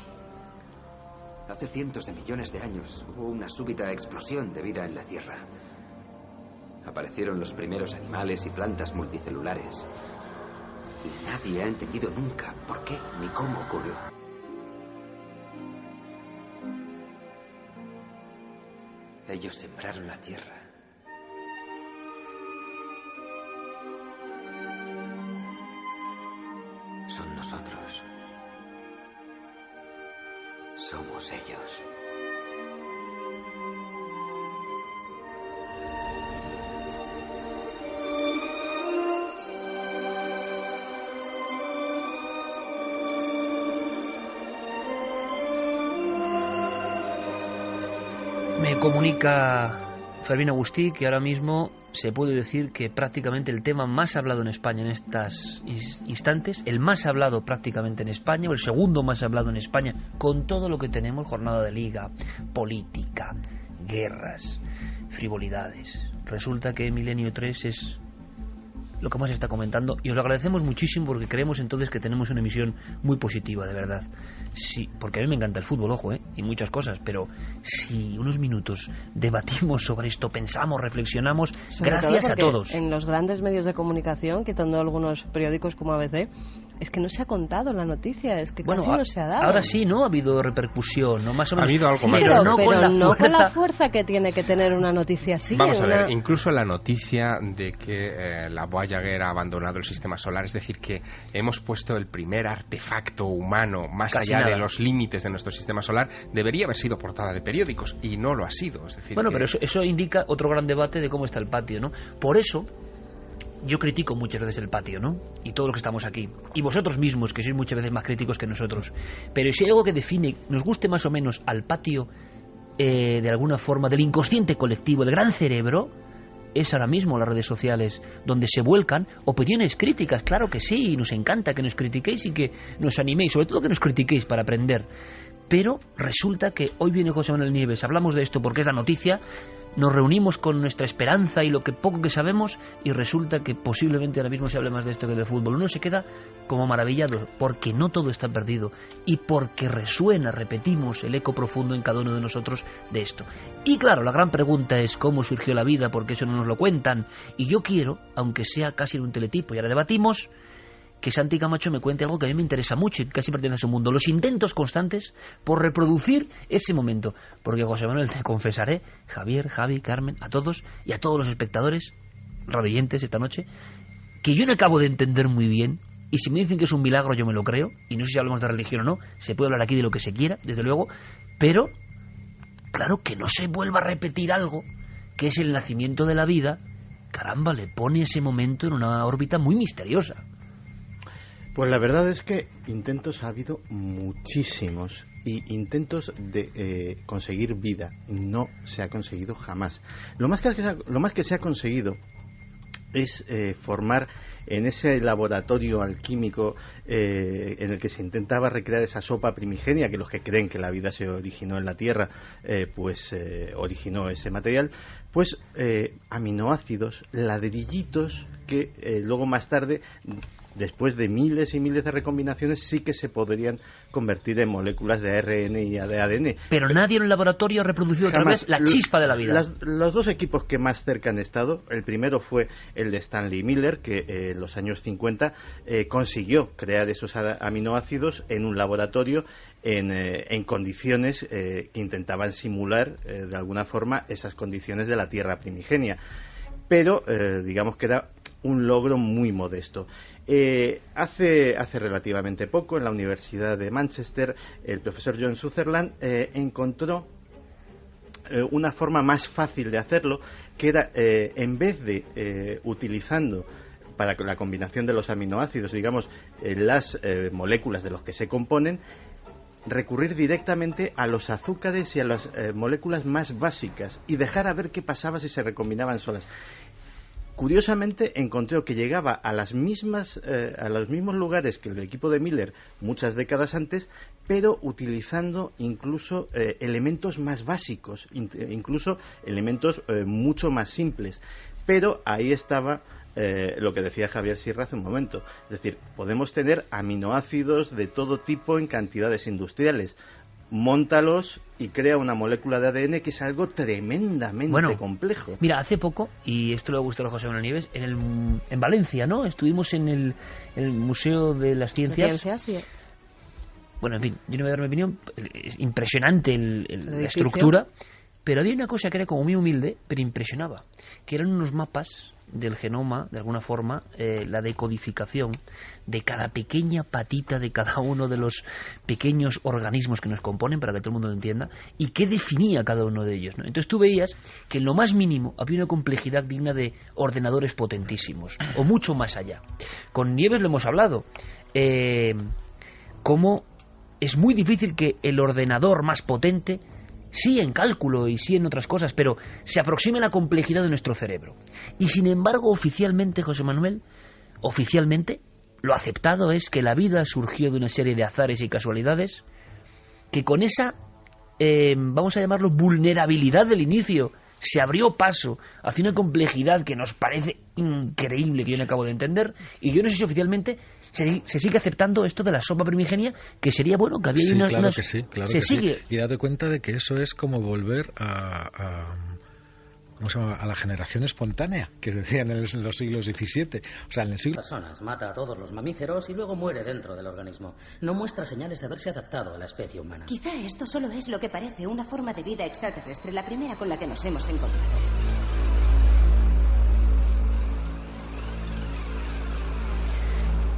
Hace cientos de millones de años hubo una súbita explosión de vida en la Tierra. Aparecieron los primeros animales y plantas multicelulares. Y nadie ha entendido nunca por qué ni cómo ocurrió. Ellos sembraron la Tierra. Son nosotros. Somos ellos. Me comunica Fermín Agustí que ahora mismo se puede decir que prácticamente el tema más hablado en España en estos instantes, el más hablado prácticamente en España, o el segundo más hablado en España, con todo lo que tenemos, jornada de liga, política, guerras, frivolidades. Resulta que Milenio 3 es lo que más se está comentando y os lo agradecemos muchísimo porque creemos entonces que tenemos una emisión muy positiva, de verdad. Sí, porque a mí me encanta el fútbol, ojo, y muchas cosas, pero si unos minutos debatimos sobre esto, pensamos, reflexionamos, sobre gracias a todos. En los grandes medios de comunicación, quitando algunos periódicos como ABC, es que no se ha contado la noticia, es que casi no se ha dado. Ahora sí, ¿no? Ha habido repercusión, ¿no? Más o menos. Ha habido algo más. Pero no con la fuerza que tiene que tener una noticia así. Vamos a ver, incluso la noticia de que la Voyager ha abandonado el sistema solar, es decir, que hemos puesto el primer artefacto humano más casi allá nada de los límites de nuestro sistema solar, debería haber sido portada de periódicos y no lo ha sido. Es decir, bueno, pero eso indica otro gran debate de cómo está el patio, ¿no? Por eso yo critico muchas veces el patio, ¿no? Y todos los que estamos aquí. Y vosotros mismos, que sois muchas veces más críticos que nosotros. Pero si hay algo que define, nos guste más o menos al patio, de alguna forma, del inconsciente colectivo, el gran cerebro, es ahora mismo las redes sociales, donde se vuelcan opiniones críticas. Claro que sí, y nos encanta que nos critiquéis y que nos animéis, sobre todo que nos critiquéis para aprender. Pero resulta que hoy viene José Manuel Nieves, hablamos de esto porque es la noticia, nos reunimos con nuestra esperanza y lo que poco que sabemos y resulta que posiblemente ahora mismo se hable más de esto que de fútbol. Uno se queda como maravillado porque no todo está perdido y porque resuena, repetimos, el eco profundo en cada uno de nosotros de esto. Y claro, la gran pregunta es cómo surgió la vida, porque eso no nos lo cuentan. Y yo quiero, aunque sea casi en un teletipo, y ahora debatimos, que Santi Camacho me cuente algo que a mí me interesa mucho y casi pertenece a su mundo, los intentos constantes por reproducir ese momento, porque José Manuel, te confesaré, Javier, Javi, Carmen, a todos y a todos los espectadores radioyentes esta noche, que yo no acabo de entender muy bien, y si me dicen que es un milagro yo me lo creo, y no sé si hablamos de religión o no, se puede hablar aquí de lo que se quiera, desde luego, pero claro, que no se vuelva a repetir algo que es el nacimiento de la vida, caramba, le pone ese momento en una órbita muy misteriosa. Pues la verdad es que intentos ha habido muchísimos, y intentos de conseguir vida no se ha conseguido jamás. Lo más que se ha conseguido es formar en ese laboratorio alquímico en el que se intentaba recrear esa sopa primigenia, que los que creen que la vida se originó en la Tierra, originó ese material, pues aminoácidos, ladrillitos que luego más tarde, después de miles y miles de recombinaciones, sí que se podrían convertir en moléculas de ARN y de ADN. Pero nadie en el laboratorio ha reproducido otra vez la chispa de la vida. Los dos equipos que más cerca han estado, el primero fue el de Stanley Miller, que en los años 50 consiguió crear esos aminoácidos en un laboratorio en condiciones que intentaban simular de alguna forma esas condiciones de la Tierra primigenia. Pero digamos que era un logro muy modesto. Hace relativamente poco, en la Universidad de Manchester, el profesor John Sutherland encontró una forma más fácil de hacerlo, que era, en vez de utilizando para la combinación de los aminoácidos, digamos, las moléculas de los que se componen, recurrir directamente a los azúcares y a las moléculas más básicas y dejar a ver qué pasaba si se recombinaban solas. Curiosamente encontró que llegaba a los mismos lugares que el equipo de Miller muchas décadas antes, pero utilizando incluso elementos más básicos, incluso elementos mucho más simples. Pero ahí estaba lo que decía Javier Sierra hace un momento. Es decir, podemos tener aminoácidos de todo tipo en cantidades industriales. Móntalos y crea una molécula de ADN, que es algo tremendamente complejo. Mira, hace poco, y esto le gustó a José Manuel Nieves, en Valencia, ¿no? Estuvimos en el Museo de las Ciencias. Sí. Bueno, en fin, yo no voy a dar mi opinión. Es impresionante la estructura, pero había una cosa que era como muy humilde, pero impresionaba, que eran unos mapas del genoma, de alguna forma, la decodificación de cada pequeña patita de cada uno de los pequeños organismos que nos componen, para que todo el mundo lo entienda, y qué definía cada uno de ellos, ¿no? Entonces tú veías que en lo más mínimo había una complejidad digna de ordenadores potentísimos, o mucho más allá. Con Nieves lo hemos hablado, cómo es muy difícil que el ordenador más potente, sí en cálculo y sí en otras cosas, pero se aproxime a la complejidad de nuestro cerebro. Y sin embargo, oficialmente, José Manuel, oficialmente, lo aceptado es que la vida surgió de una serie de azares y casualidades, que con esa, vamos a llamarlo, vulnerabilidad del inicio, se abrió paso hacia una complejidad que nos parece increíble, que yo no acabo de entender, y yo no sé si oficialmente se sigue aceptando esto de la sopa primigenia, que sería bueno que había claro que sí. Y date cuenta de que eso es como volver ¿cómo se llama? A la generación espontánea que decían en los siglos XVII. O sea, en el siglo... Personas, mata a todos los mamíferos y luego muere dentro del organismo. No muestra señales de haberse adaptado a la especie humana. Quizá esto solo es lo que parece una forma de vida extraterrestre, la primera con la que nos hemos encontrado.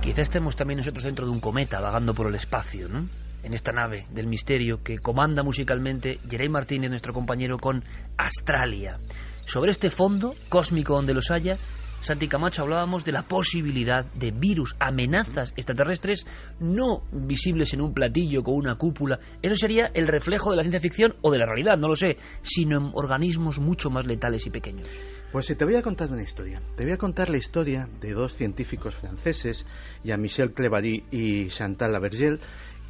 Quizá estemos también nosotros dentro de un cometa, vagando por el espacio, ¿no? En esta nave del misterio que comanda musicalmente Jerey Martínez, nuestro compañero, con Astralia. Sobre este fondo cósmico donde los haya, Santi Camacho, hablábamos de la posibilidad de virus, amenazas extraterrestres no visibles en un platillo con una cúpula. Eso sería el reflejo de la ciencia ficción o de la realidad, no lo sé, sino en organismos mucho más letales y pequeños. Pues te voy a contar una historia. Te voy a contar la historia de dos científicos franceses, Jean-Michel Clevary y Chantal Lavergel,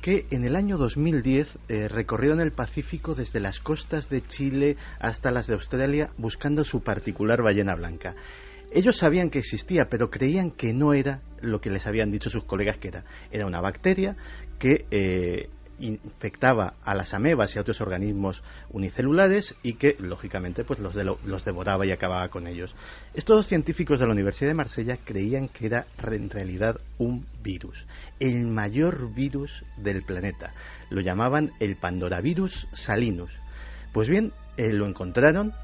que en el año 2010 recorrieron el Pacífico desde las costas de Chile hasta las de Australia buscando su particular ballena blanca. Ellos sabían que existía, pero creían que no era lo que les habían dicho sus colegas que era. Era una bacteria que infectaba a las amebas y a otros organismos unicelulares y que, lógicamente, pues los devoraba y acababa con ellos. Estos dos científicos de la Universidad de Marsella creían que era en realidad un virus, el mayor virus del planeta. Lo llamaban el Pandoravirus salinus. Pues bien, lo encontraron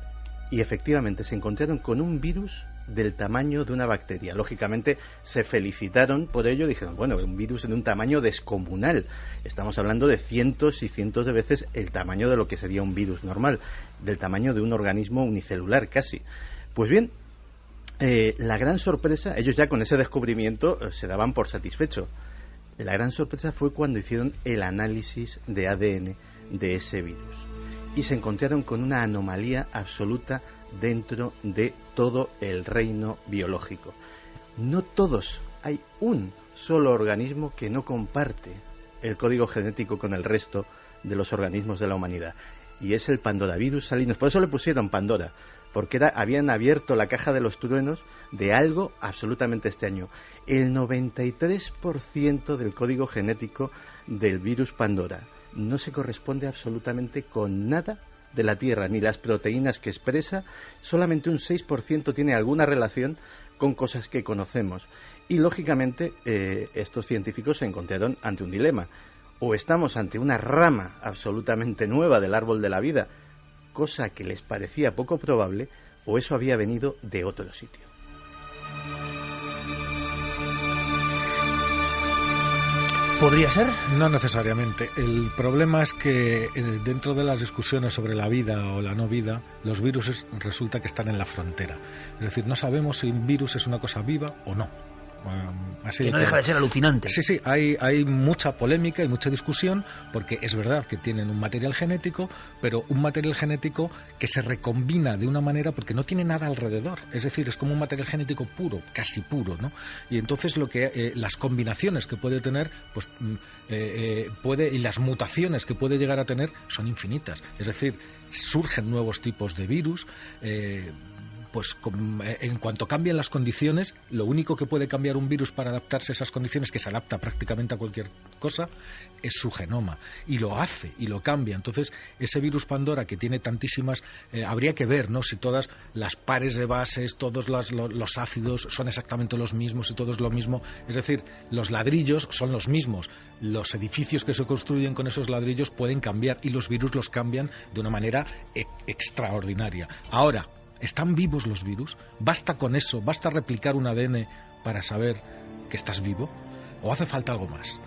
y efectivamente se encontraron con un virus del tamaño de una bacteria. Lógicamente se felicitaron por ello, dijeron, bueno, un virus en un tamaño descomunal. Estamos hablando de cientos y cientos de veces el tamaño de lo que sería un virus normal, del tamaño de un organismo unicelular casi. Pues bien, la gran sorpresa, ellos ya con ese descubrimiento se daban por satisfecho. La gran sorpresa fue cuando hicieron el análisis de ADN de ese virus y se encontraron con una anomalía absoluta dentro de todo el reino biológico. No todos, hay un solo organismo que no comparte el código genético con el resto de los organismos de la humanidad, y es el Pandoravirus salinos. Por eso le pusieron Pandora, porque habían abierto la caja de los truenos de algo absolutamente extraño. El 93% del código genético del virus Pandora no se corresponde absolutamente con nada de la Tierra, ni las proteínas que expresa. Solamente un 6% tiene alguna relación con cosas que conocemos. Y lógicamente estos científicos se encontraron ante un dilema. O estamos ante una rama absolutamente nueva del árbol de la vida, cosa que les parecía poco probable, o eso había venido de otro sitio. ¿Podría ser? No necesariamente. El problema es que dentro de las discusiones sobre la vida o la no vida, los virus resulta que están en la frontera. Es decir, no sabemos si un virus es una cosa viva o no. Así que no deja de ser alucinante. Sí, hay mucha polémica y mucha discusión, porque es verdad que tienen un material genético, pero un material genético que se recombina de una manera porque no tiene nada alrededor. Es decir, es como un material genético puro, casi puro, ¿no? Y entonces las combinaciones que puede tener, pues y las mutaciones que puede llegar a tener son infinitas. Es decir, surgen nuevos tipos de virus. Pues en cuanto cambien las condiciones, lo único que puede cambiar un virus para adaptarse a esas condiciones, que se adapta prácticamente a cualquier cosa, es su genoma. Y lo hace, y lo cambia. Entonces, ese virus Pandora, que tiene tantísimas... habría que ver, ¿no?, si todas las pares de bases, todos los ácidos son exactamente los mismos y todo es lo mismo. Es decir, los ladrillos son los mismos. Los edificios que se construyen con esos ladrillos pueden cambiar, y los virus los cambian de una manera extraordinaria. Ahora, ¿están vivos los virus? ¿Basta con eso? ¿Basta replicar un ADN para saber que estás vivo? ¿O hace falta algo más?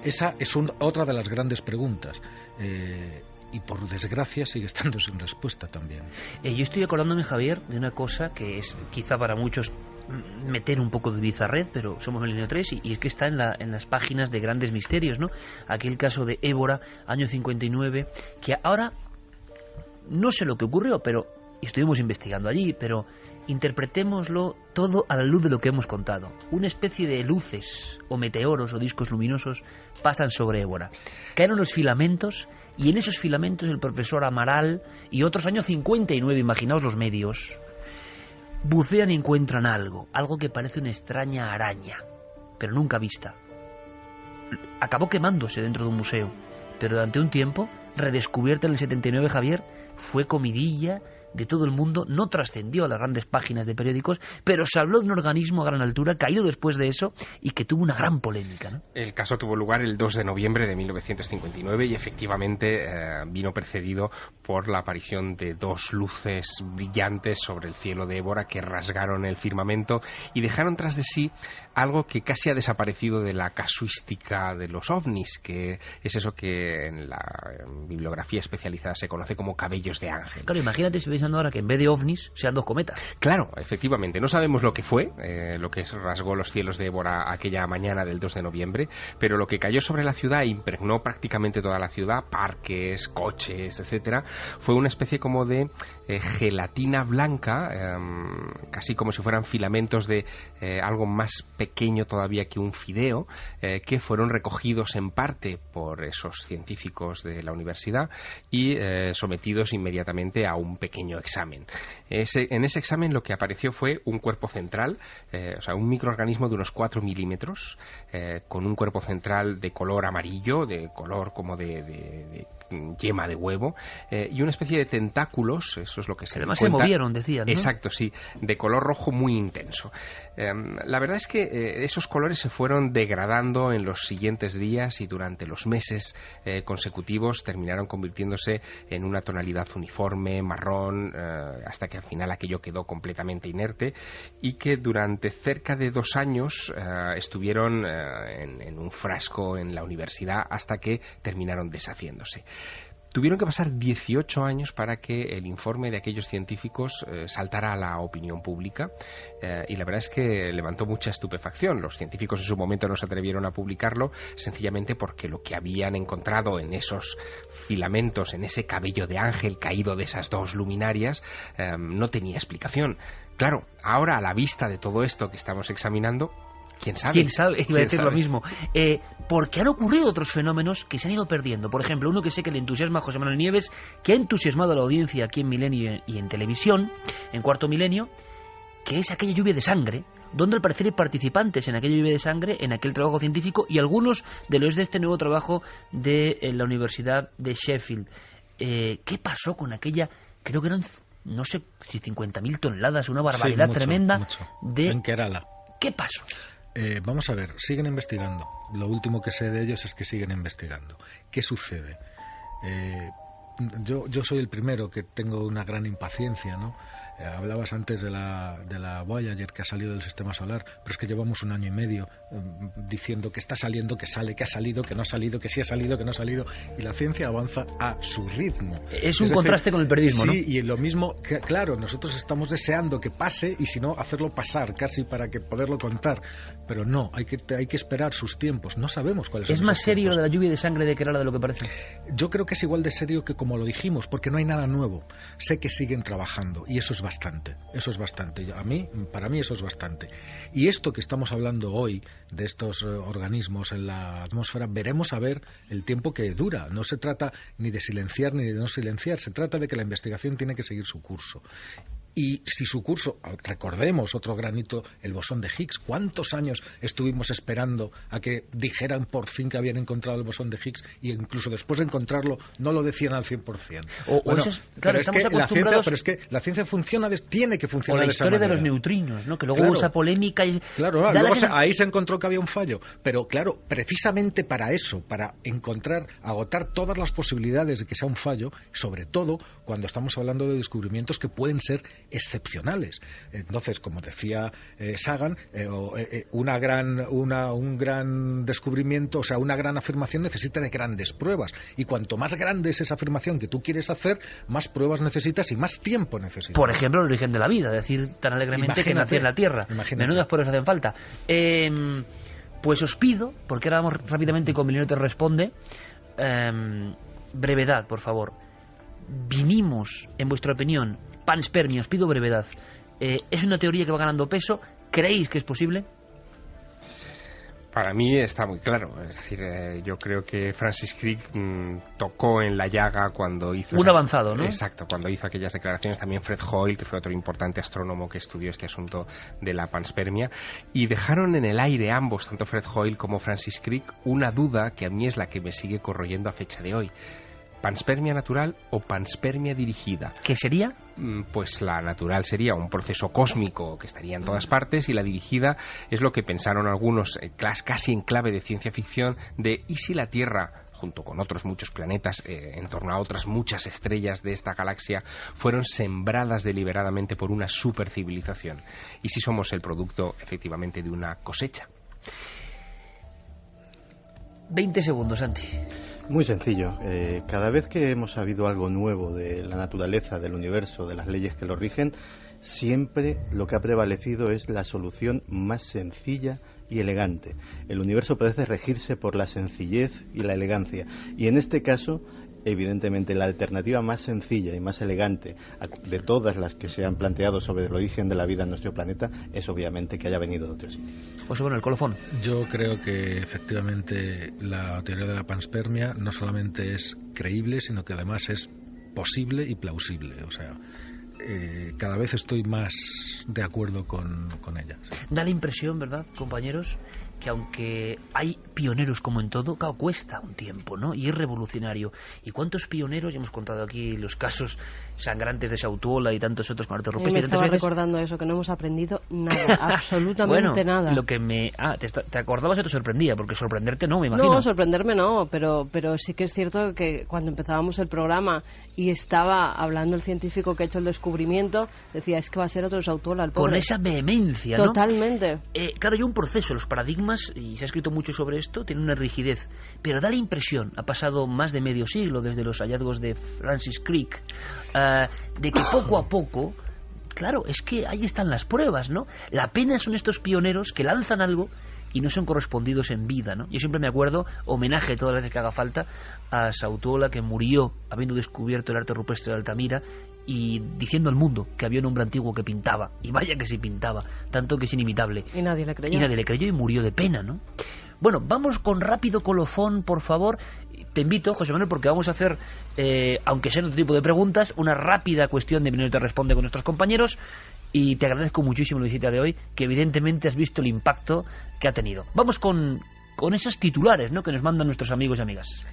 Esa es otra de las grandes preguntas. Y por desgracia sigue estando sin respuesta también. Yo estoy acordándome, Javier, de una cosa que es quizá para muchos meter un poco de bizarred, pero somos Milenio 3 y es que está en las páginas de Grandes Misterios, ¿no? Aquel caso de Évora, año 59, que ahora no sé lo que ocurrió, pero y estuvimos investigando allí, pero interpretémoslo todo a la luz de lo que hemos contado. Una especie de luces o meteoros o discos luminosos pasan sobre Évora. Caen unos filamentos y en esos filamentos el profesor Amaral y otros, años 59, imaginaos los medios, bucean y encuentran algo que parece una extraña araña, pero nunca vista. Acabó quemándose dentro de un museo, pero durante un tiempo, redescubierta en el 79, Javier, fue comidilla de todo el mundo, no trascendió a las grandes páginas de periódicos, pero se habló de un organismo a gran altura, caído después de eso, y que tuvo una gran polémica, ¿no? El caso tuvo lugar el 2 de noviembre de 1959 y efectivamente vino precedido por la aparición de dos luces brillantes sobre el cielo de Évora que rasgaron el firmamento y dejaron tras de sí algo que casi ha desaparecido de la casuística de los ovnis, que es eso que en la bibliografía especializada se conoce como cabellos de ángel. Claro, imagínate si pensando ahora que en vez de ovnis sean dos cometas. Claro, efectivamente. No sabemos lo que fue, lo que rasgó los cielos de Évora aquella mañana del 2 de noviembre, pero lo que cayó sobre la ciudad e impregnó prácticamente toda la ciudad, parques, coches, etcétera, fue una especie como de gelatina blanca, casi como si fueran filamentos de algo más pequeño todavía que un fideo, que fueron recogidos en parte por esos científicos de la universidad y sometidos inmediatamente a un pequeño examen. En ese examen lo que apareció fue un cuerpo central, o sea, un microorganismo de unos 4 milímetros, con un cuerpo central de color amarillo, de color como de yema de huevo, y una especie de tentáculos, eso es lo que se además cuenta. Se movieron, decían, ¿no? Exacto, sí, de color rojo muy intenso. La verdad es que esos colores se fueron degradando en los siguientes días y durante los meses consecutivos terminaron convirtiéndose en una tonalidad uniforme, marrón, hasta que al final aquello quedó completamente inerte y que durante cerca de 2 años estuvieron en un frasco en la universidad hasta que terminaron deshaciéndose. Tuvieron que pasar 18 años para que el informe de aquellos científicos saltara a la opinión pública, y la verdad es que levantó mucha estupefacción. Los científicos en su momento no se atrevieron a publicarlo sencillamente porque lo que habían encontrado en esos filamentos, en ese cabello de ángel caído de esas dos luminarias, no tenía explicación. Claro, ahora a la vista de todo esto que estamos examinando, ¿quién sabe? ¿Quién sabe? Iba a decir lo mismo. Porque han ocurrido otros fenómenos que se han ido perdiendo. Por ejemplo, uno que sé que le entusiasma a José Manuel Nieves, que ha entusiasmado a la audiencia aquí en Milenio y en televisión, en Cuarto Milenio, que es aquella lluvia de sangre, donde al parecer hay participantes en aquella lluvia de sangre, en aquel trabajo científico, y algunos de los de este nuevo trabajo de la Universidad de Sheffield. ¿Qué pasó con aquella? Creo que eran, no sé si 50.000 toneladas, una barbaridad tremenda en Kerala. ¿Qué pasó? Vamos a ver, siguen investigando. Lo último que sé de ellos es que siguen investigando. ¿Qué sucede? Yo soy el primero que tengo una gran impaciencia, ¿no? Hablabas antes de la Voyager que ha salido del sistema solar, pero es que llevamos 1 año y medio diciendo que está saliendo, que sale, que ha salido, que no ha salido, que sí ha salido, que no ha salido, y la ciencia avanza a su ritmo. Es un contraste con el periodismo, ¿no? Sí, y lo mismo, claro, nosotros estamos deseando que pase y si no, hacerlo pasar casi para que poderlo contar, pero no, hay que esperar sus tiempos, no sabemos cuáles son. ¿Es más serio lo de la lluvia de sangre de Kerala de lo que parece? Yo creo que es igual de serio que como lo dijimos, porque no hay nada nuevo. Sé que siguen trabajando y eso es bastante. Para mí eso es bastante. Y esto que estamos hablando hoy de estos organismos en la atmósfera, veremos a ver el tiempo que dura. No se trata ni de silenciar ni de no silenciar, se trata de que la investigación tiene que seguir su curso. Y si su curso, recordemos otro granito, el bosón de Higgs. ¿Cuántos años estuvimos esperando a que dijeran por fin que habían encontrado el bosón de Higgs, y incluso después de encontrarlo no lo decían al 100%? Claro, estamos acostumbrados... Pero es que la ciencia funciona, tiene que funcionar de esa manera. O la historia de los neutrinos, ¿no? Que luego hubo esa polémica y... Claro, ahí se encontró que había un fallo. Pero claro, precisamente para eso, para agotar todas las posibilidades de que sea un fallo, sobre todo cuando estamos hablando de descubrimientos que pueden ser excepcionales. Entonces, como decía Sagan, un gran descubrimiento, o sea, una gran afirmación necesita de grandes pruebas, y cuanto más grande es esa afirmación que tú quieres hacer, más pruebas necesitas y más tiempo necesitas. Por ejemplo, el origen de la vida, decir tan alegremente que nació en la Tierra. Menudas pruebas hacen falta. Pues os pido, porque ahora vamos rápidamente con Milenio te responde, brevedad, por favor. Vinimos, en vuestra opinión, panspermia, os pido brevedad. ¿Es una teoría que va ganando peso? ¿Creéis que es posible? Para mí está muy claro. Es decir, yo creo que Francis Crick tocó en la llaga cuando hizo... avanzado, ¿no? Exacto, cuando hizo aquellas declaraciones. También Fred Hoyle, que fue otro importante astrónomo que estudió este asunto de la panspermia. Y dejaron en el aire ambos, tanto Fred Hoyle como Francis Crick, una duda que a mí es la que me sigue corroyendo a fecha de hoy. ¿Panspermia natural o panspermia dirigida? ¿Qué sería? Pues la natural sería un proceso cósmico que estaría en todas partes, y la dirigida es lo que pensaron algunos, casi en clave de ciencia ficción, de ¿y si la Tierra, junto con otros muchos planetas, en torno a otras muchas estrellas de esta galaxia, fueron sembradas deliberadamente por una supercivilización? ¿Y si somos el producto, efectivamente, de una cosecha? 20 segundos, Santi. Muy sencillo. Cada vez que hemos sabido algo nuevo de la naturaleza, del universo, de las leyes que lo rigen, siempre lo que ha prevalecido es la solución más sencilla y elegante. El universo parece regirse por la sencillez y la elegancia. Y en este caso, evidentemente, la alternativa más sencilla y más elegante de todas las que se han planteado sobre el origen de la vida en nuestro planeta es obviamente que haya venido de otro sitio. José Manuel, el colofón. Yo creo que efectivamente la teoría de la panspermia no solamente es creíble, sino que además es posible y plausible. O sea, cada vez estoy más de acuerdo con ella. Da la impresión, ¿verdad, compañeros?, que aunque hay pioneros como en todo, claro, cuesta un tiempo, ¿no? Y es revolucionario. ¿Y cuántos pioneros? Ya hemos contado aquí los casos sangrantes de Sautuola y tantos otros. Me estaba recordando eso, que no hemos aprendido nada, absolutamente nada. Lo que te acordabas y te sorprendía, porque sorprenderte no, me imagino. No, sorprenderme no, pero sí que es cierto que cuando empezábamos el programa y estaba hablando el científico que ha hecho el descubrimiento, decía, es que va a ser otro Sautuola, el pobre. Con esa vehemencia, ¿no? Totalmente. Claro, hay un proceso, los paradigmas formas, y se ha escrito mucho sobre esto, tiene una rigidez, pero da la impresión, ha pasado más de medio siglo desde los hallazgos de Francis Crick, de que poco a poco, claro, es que ahí están las pruebas, ¿no? La pena son estos pioneros que lanzan algo y no son correspondidos en vida, ¿no? Yo siempre me acuerdo, homenaje todas las veces que haga falta, a Sautuola, que murió habiendo descubierto el arte rupestre de Altamira y diciendo al mundo que había un hombre antiguo que pintaba, y vaya que sí pintaba, tanto que es inimitable. Y nadie le creyó. Y nadie le creyó y murió de pena, ¿no? Bueno, vamos con rápido colofón, por favor. Te invito, José Manuel, porque vamos a hacer, aunque sea otro tipo de preguntas, una rápida cuestión de Milenio Te Responde con nuestros compañeros, y te agradezco muchísimo la visita de hoy, que evidentemente has visto el impacto que ha tenido. Vamos con esos titulares, ¿no?, que nos mandan nuestros amigos y amigas.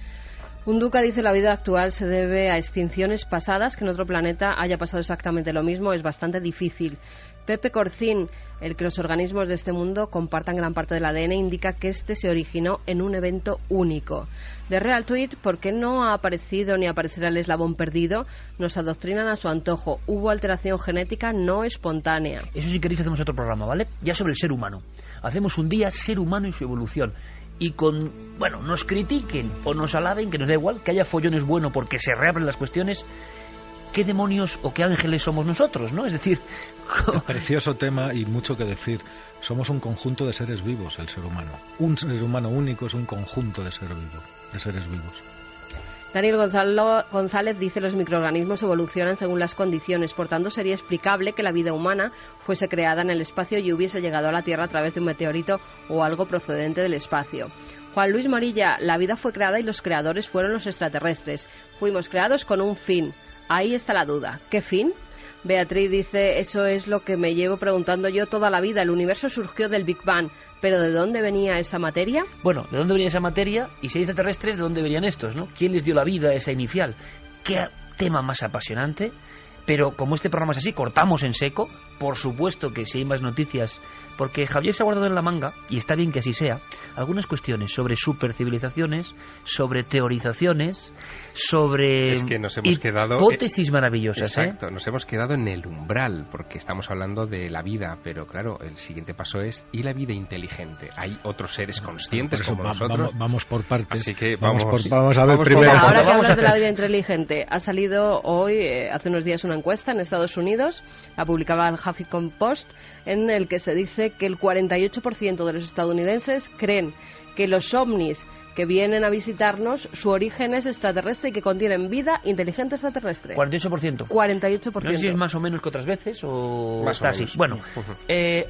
Un duca dice: la vida actual se debe a extinciones pasadas, que en otro planeta haya pasado exactamente lo mismo es bastante difícil. Pepe Corcín: el que los organismos de este mundo compartan gran parte del ADN indica que este se originó en un evento único. De Real Tweet: ¿por qué no ha aparecido ni aparecerá el eslabón perdido? Nos adoctrinan a su antojo. Hubo alteración genética no espontánea. Eso, si queréis, hacemos otro programa, ¿vale? Ya sobre el ser humano. Hacemos un día ser humano y su evolución. Y nos critiquen o nos alaben, que nos da igual, que haya follón es bueno porque se reabren las cuestiones. ¿Qué demonios o qué ángeles somos nosotros, no? Es decir... Precioso tema y mucho que decir. Somos un conjunto de seres vivos, el ser humano. Un ser humano único es un conjunto de seres vivos. Daniel González dice: los microorganismos evolucionan según las condiciones, por tanto sería explicable que la vida humana fuese creada en el espacio y hubiese llegado a la Tierra a través de un meteorito o algo procedente del espacio. Juan Luis Morilla: la vida fue creada y los creadores fueron los extraterrestres. Fuimos creados con un fin. Ahí está la duda. ¿Qué fin? Beatriz dice: eso es lo que me llevo preguntando yo toda la vida. El universo surgió del Big Bang, pero ¿de dónde venía esa materia? Bueno, ¿de dónde venía esa materia? Y si hay extraterrestres, ¿de dónde venían estos, no? ¿Quién les dio la vida esa inicial? ¿Qué tema más apasionante? Pero como este programa es así, cortamos en seco. Por supuesto que si hay más noticias, porque Javier se ha guardado en la manga, y está bien que así sea, algunas cuestiones sobre supercivilizaciones, sobre teorizaciones, sobre hipótesis maravillosas. Exacto, nos hemos quedado en el umbral, porque estamos hablando de la vida, pero claro, el siguiente paso es: ¿y la vida inteligente? ¿Hay otros seres conscientes como nosotros? Vamos por partes. Así que vamos a ver primero. Ahora que hablas de la vida inteligente, ha salido hoy, hace unos días, una encuesta en Estados Unidos, la publicaba el Huffington Post, en el que se dice que el 48% de los estadounidenses creen que los ovnis que vienen a visitarnos, su origen es extraterrestre y que contienen vida inteligente extraterrestre. 48%. 48%. No sé si es más o menos que otras veces o más está o así. menos. Bueno,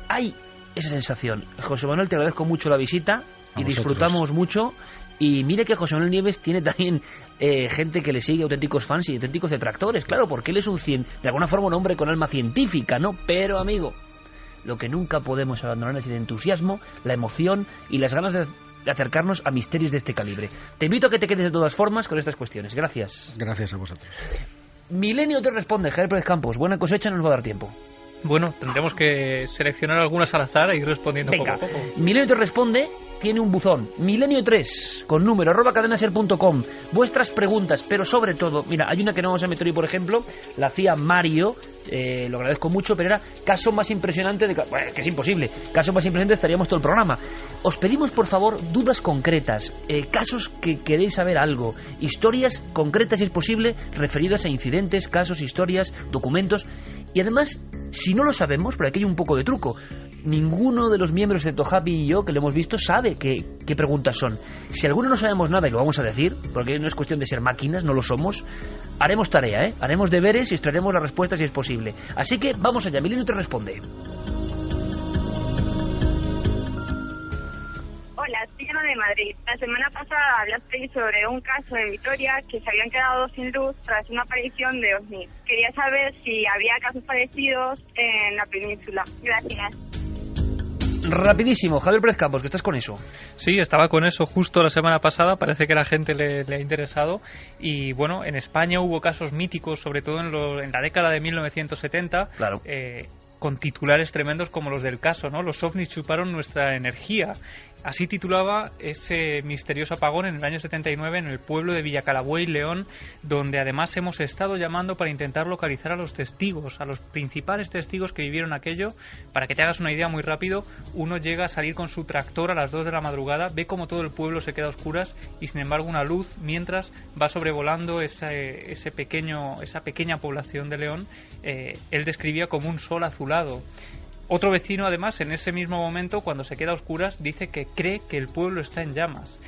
hay esa sensación. José Manuel, te agradezco mucho la visita y disfrutamos mucho. Y mire que José Manuel Nieves tiene también gente que le sigue, auténticos fans y auténticos detractores, claro, porque él es de alguna forma un hombre con alma científica, ¿no? Pero, amigo, lo que nunca podemos abandonar es el entusiasmo, la emoción y las ganas de acercarnos a misterios de este calibre. Te invito a que te quedes de todas formas con estas cuestiones. Gracias. Gracias a vosotros. Milenio Te Responde, Javier Pérez Campos. Buena cosecha, nos va a dar tiempo. Bueno, tendremos que seleccionar algunas al azar e ir respondiendo poco a poco. Milenio Te Responde tiene un buzón, milenio3, con número, @cadenaser.com. Vuestras preguntas, pero sobre todo, mira, hay una que no vamos a meter hoy, por ejemplo, la hacía Mario, lo agradezco mucho, pero era caso más impresionante bueno, que es imposible, caso más impresionante estaríamos todo el programa. Os pedimos, por favor, dudas concretas, casos que queréis saber algo, historias concretas, si es posible, referidas a incidentes, casos, historias, documentos, y además, si no lo sabemos, por aquí hay un poco de truco. Ninguno de los miembros, excepto Javi y yo, que lo hemos visto, sabe qué preguntas son. Si alguno no sabemos nada, y lo vamos a decir, porque no es cuestión de ser máquinas, no lo somos, haremos tarea, haremos deberes y extraeremos la respuesta si es posible. Así que vamos allá, Milenio Te Responde. Hola, soy Ana de Madrid. La semana pasada hablaste sobre un caso de Vitoria que se habían quedado sin luz tras una aparición de ovnis. Quería saber si había casos parecidos en la península. Gracias. Rapidísimo, Javier Pérez Campos, que estás con eso. Sí, estaba con eso justo la semana pasada, parece que a la gente le ha interesado. Y bueno, en España hubo casos míticos, sobre todo en la década de 1970. Claro. con titulares tremendos como los del caso, ¿no? Los ovnis chuparon nuestra energía. Así titulaba ese misterioso apagón en el año 79 en el pueblo de Villacalagüey, León, donde además hemos estado llamando para intentar localizar a los testigos, a los principales testigos que vivieron aquello. Para que te hagas una idea muy rápido, uno llega a salir con su tractor a las 2 de la madrugada, ve como todo el pueblo se queda a oscuras y sin embargo una luz mientras va sobrevolando esa pequeña población de León. Él describía como un sol azulado. Otro vecino, además, en ese mismo momento, cuando se queda a oscuras, dice que cree que el pueblo está en llamas.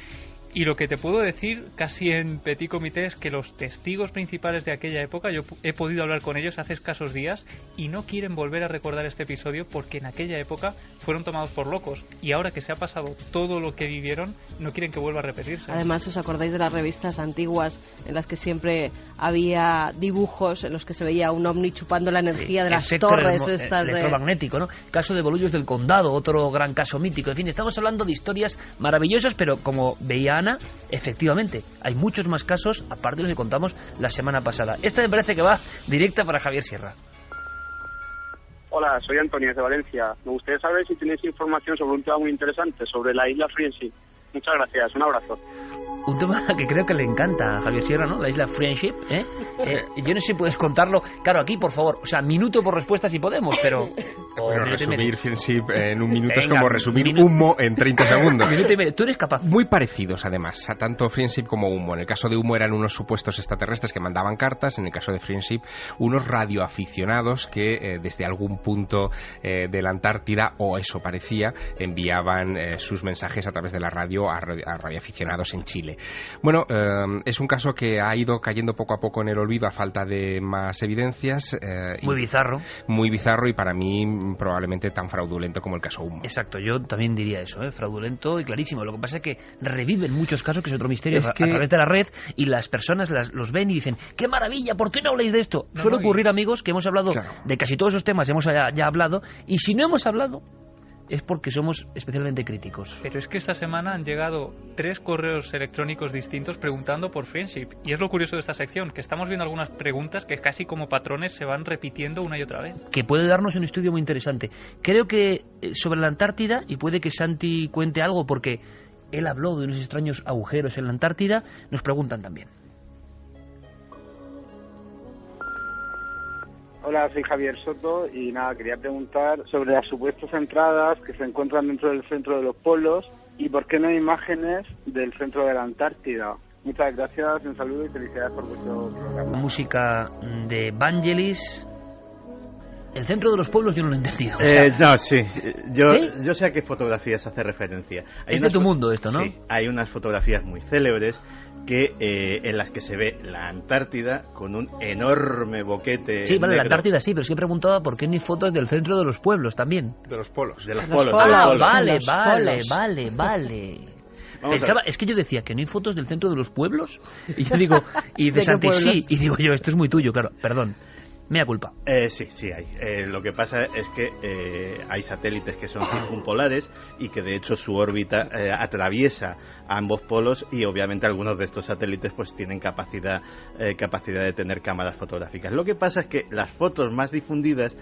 Y lo que te puedo decir, casi en petit comité, es que los testigos principales de aquella época, yo he podido hablar con ellos hace escasos días y no quieren volver a recordar este episodio porque en aquella época fueron tomados por locos y ahora que se ha pasado todo lo que vivieron, no quieren que vuelva a repetirse. Además, ¿os acordáis de las revistas antiguas en las que siempre había dibujos en los que se veía un ovni chupando la energía de las torres estas electromagnético, ¿no? Caso de Bolullos del Condado, otro gran caso mítico. En fin, estamos hablando de historias maravillosas, pero como veía Ana, efectivamente, hay muchos más casos, aparte de los que contamos la semana pasada. Esta me parece que va directa para Javier Sierra. Hola, soy Antonio de Valencia. Me gustaría saber si tenéis información sobre un tema muy interesante, sobre la isla Friendship. Muchas gracias, un abrazo. Un tema que creo que le encanta a Javier Sierra, ¿no? La isla Friendship, yo no sé si puedes contarlo. Claro, aquí, por favor, o sea, minuto por respuesta si podemos, pero... Bueno, resumir Friendship en un minuto es como resumir Humo en 30 segundos. Minuto y medio. ¿Tú eres capaz? Muy parecidos, además, a tanto Friendship como Humo. En el caso de Humo eran unos supuestos extraterrestres que mandaban cartas. En el caso de Friendship, unos radioaficionados que desde algún punto de la Antártida, o eso parecía, enviaban sus mensajes a través de la radio a radioaficionados en Chile. Bueno, es un caso que ha ido cayendo poco a poco en el olvido a falta de más evidencias. Muy bizarro. Muy bizarro y para mí probablemente tan fraudulento como el caso Humo. Exacto, yo también diría eso, fraudulento y clarísimo. Lo que pasa es que reviven muchos casos, que es otro misterio, a través de la red, y las personas los ven y dicen, ¡qué maravilla! ¿Por qué no habláis de esto? Suele ocurrir, amigos, que hemos hablado de casi todos esos temas, hemos ya hablado, y si no hemos hablado, es porque somos especialmente críticos. Pero es que esta semana han llegado 3 correos electrónicos distintos preguntando por Friendship. Y es lo curioso de esta sección, que estamos viendo algunas preguntas que casi como patrones se van repitiendo una y otra vez. Que puede darnos un estudio muy interesante. Creo que sobre la Antártida, y puede que Santi cuente algo porque él habló de unos extraños agujeros en la Antártida, nos preguntan también. Hola, soy Javier Soto y nada, quería preguntar sobre las supuestas entradas que se encuentran dentro del centro de los polos y por qué no hay imágenes del centro de la Antártida. Muchas gracias, un saludo y felicidades por vuestro programa. Música de Vangelis. El centro de los pueblos yo no lo he entendido. O sea, no, sí. Yo sé a qué fotografías hace referencia. Es de tu mundo esto, ¿no? Sí, hay unas fotografías muy célebres que en las que se ve la Antártida con un enorme boquete. Sí, vale, negro. la Antártida sí, pero sí he preguntado por qué no hay fotos del centro de los pueblos también. De los polos. De los polos. Vale. Pensaba, es que yo decía que no hay fotos del centro de los pueblos. Y yo digo, y de Santi sí, y digo yo, esto es muy tuyo, claro, perdón. Mea culpa. Sí hay. Lo que pasa es que hay satélites que son circumpolares y que de hecho su órbita atraviesa ambos polos y obviamente algunos de estos satélites pues tienen capacidad de tener cámaras fotográficas. Lo que pasa es que las fotos más difundidas,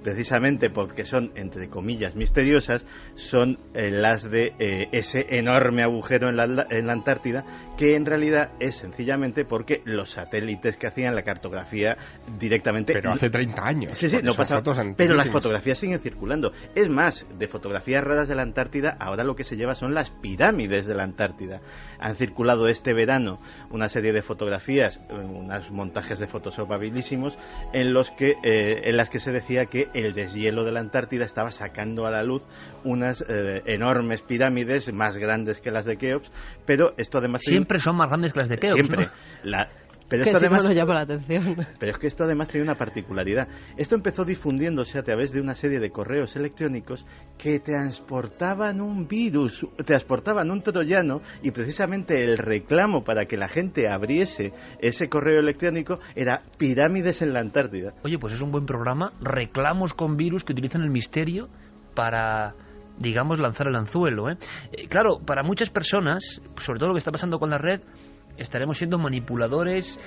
precisamente porque son, entre comillas, misteriosas, son las de ese enorme agujero en la Antártida, que en realidad es sencillamente porque los satélites que hacían la cartografía directamente... Pero hace 30 años. Sí, no pasa. Pero las fotografías siguen circulando. Es más, de fotografías raras de la Antártida, ahora lo que se lleva son las pirámides de la Antártida. Han circulado este verano una serie de fotografías, unos montajes de Photoshop habilísimos, en las que se decía que el deshielo de la Antártida estaba sacando a la luz unas enormes pirámides más grandes que las de Keops, pero esto además... Siempre son más grandes que las de Keops, siempre, ¿no? Pero que esto además, no llama la atención. Pero es que esto además tiene una particularidad. Esto empezó difundiéndose a través de una serie de correos electrónicos que transportaban un virus, transportaban un troyano, y precisamente el reclamo para que la gente abriese ese correo electrónico era pirámides en la Antártida. Oye, pues es un buen programa, reclamos con virus que utilizan el misterio para, digamos, lanzar el anzuelo, Claro, para muchas personas, sobre todo lo que está pasando con la red, estaremos siendo manipuladores,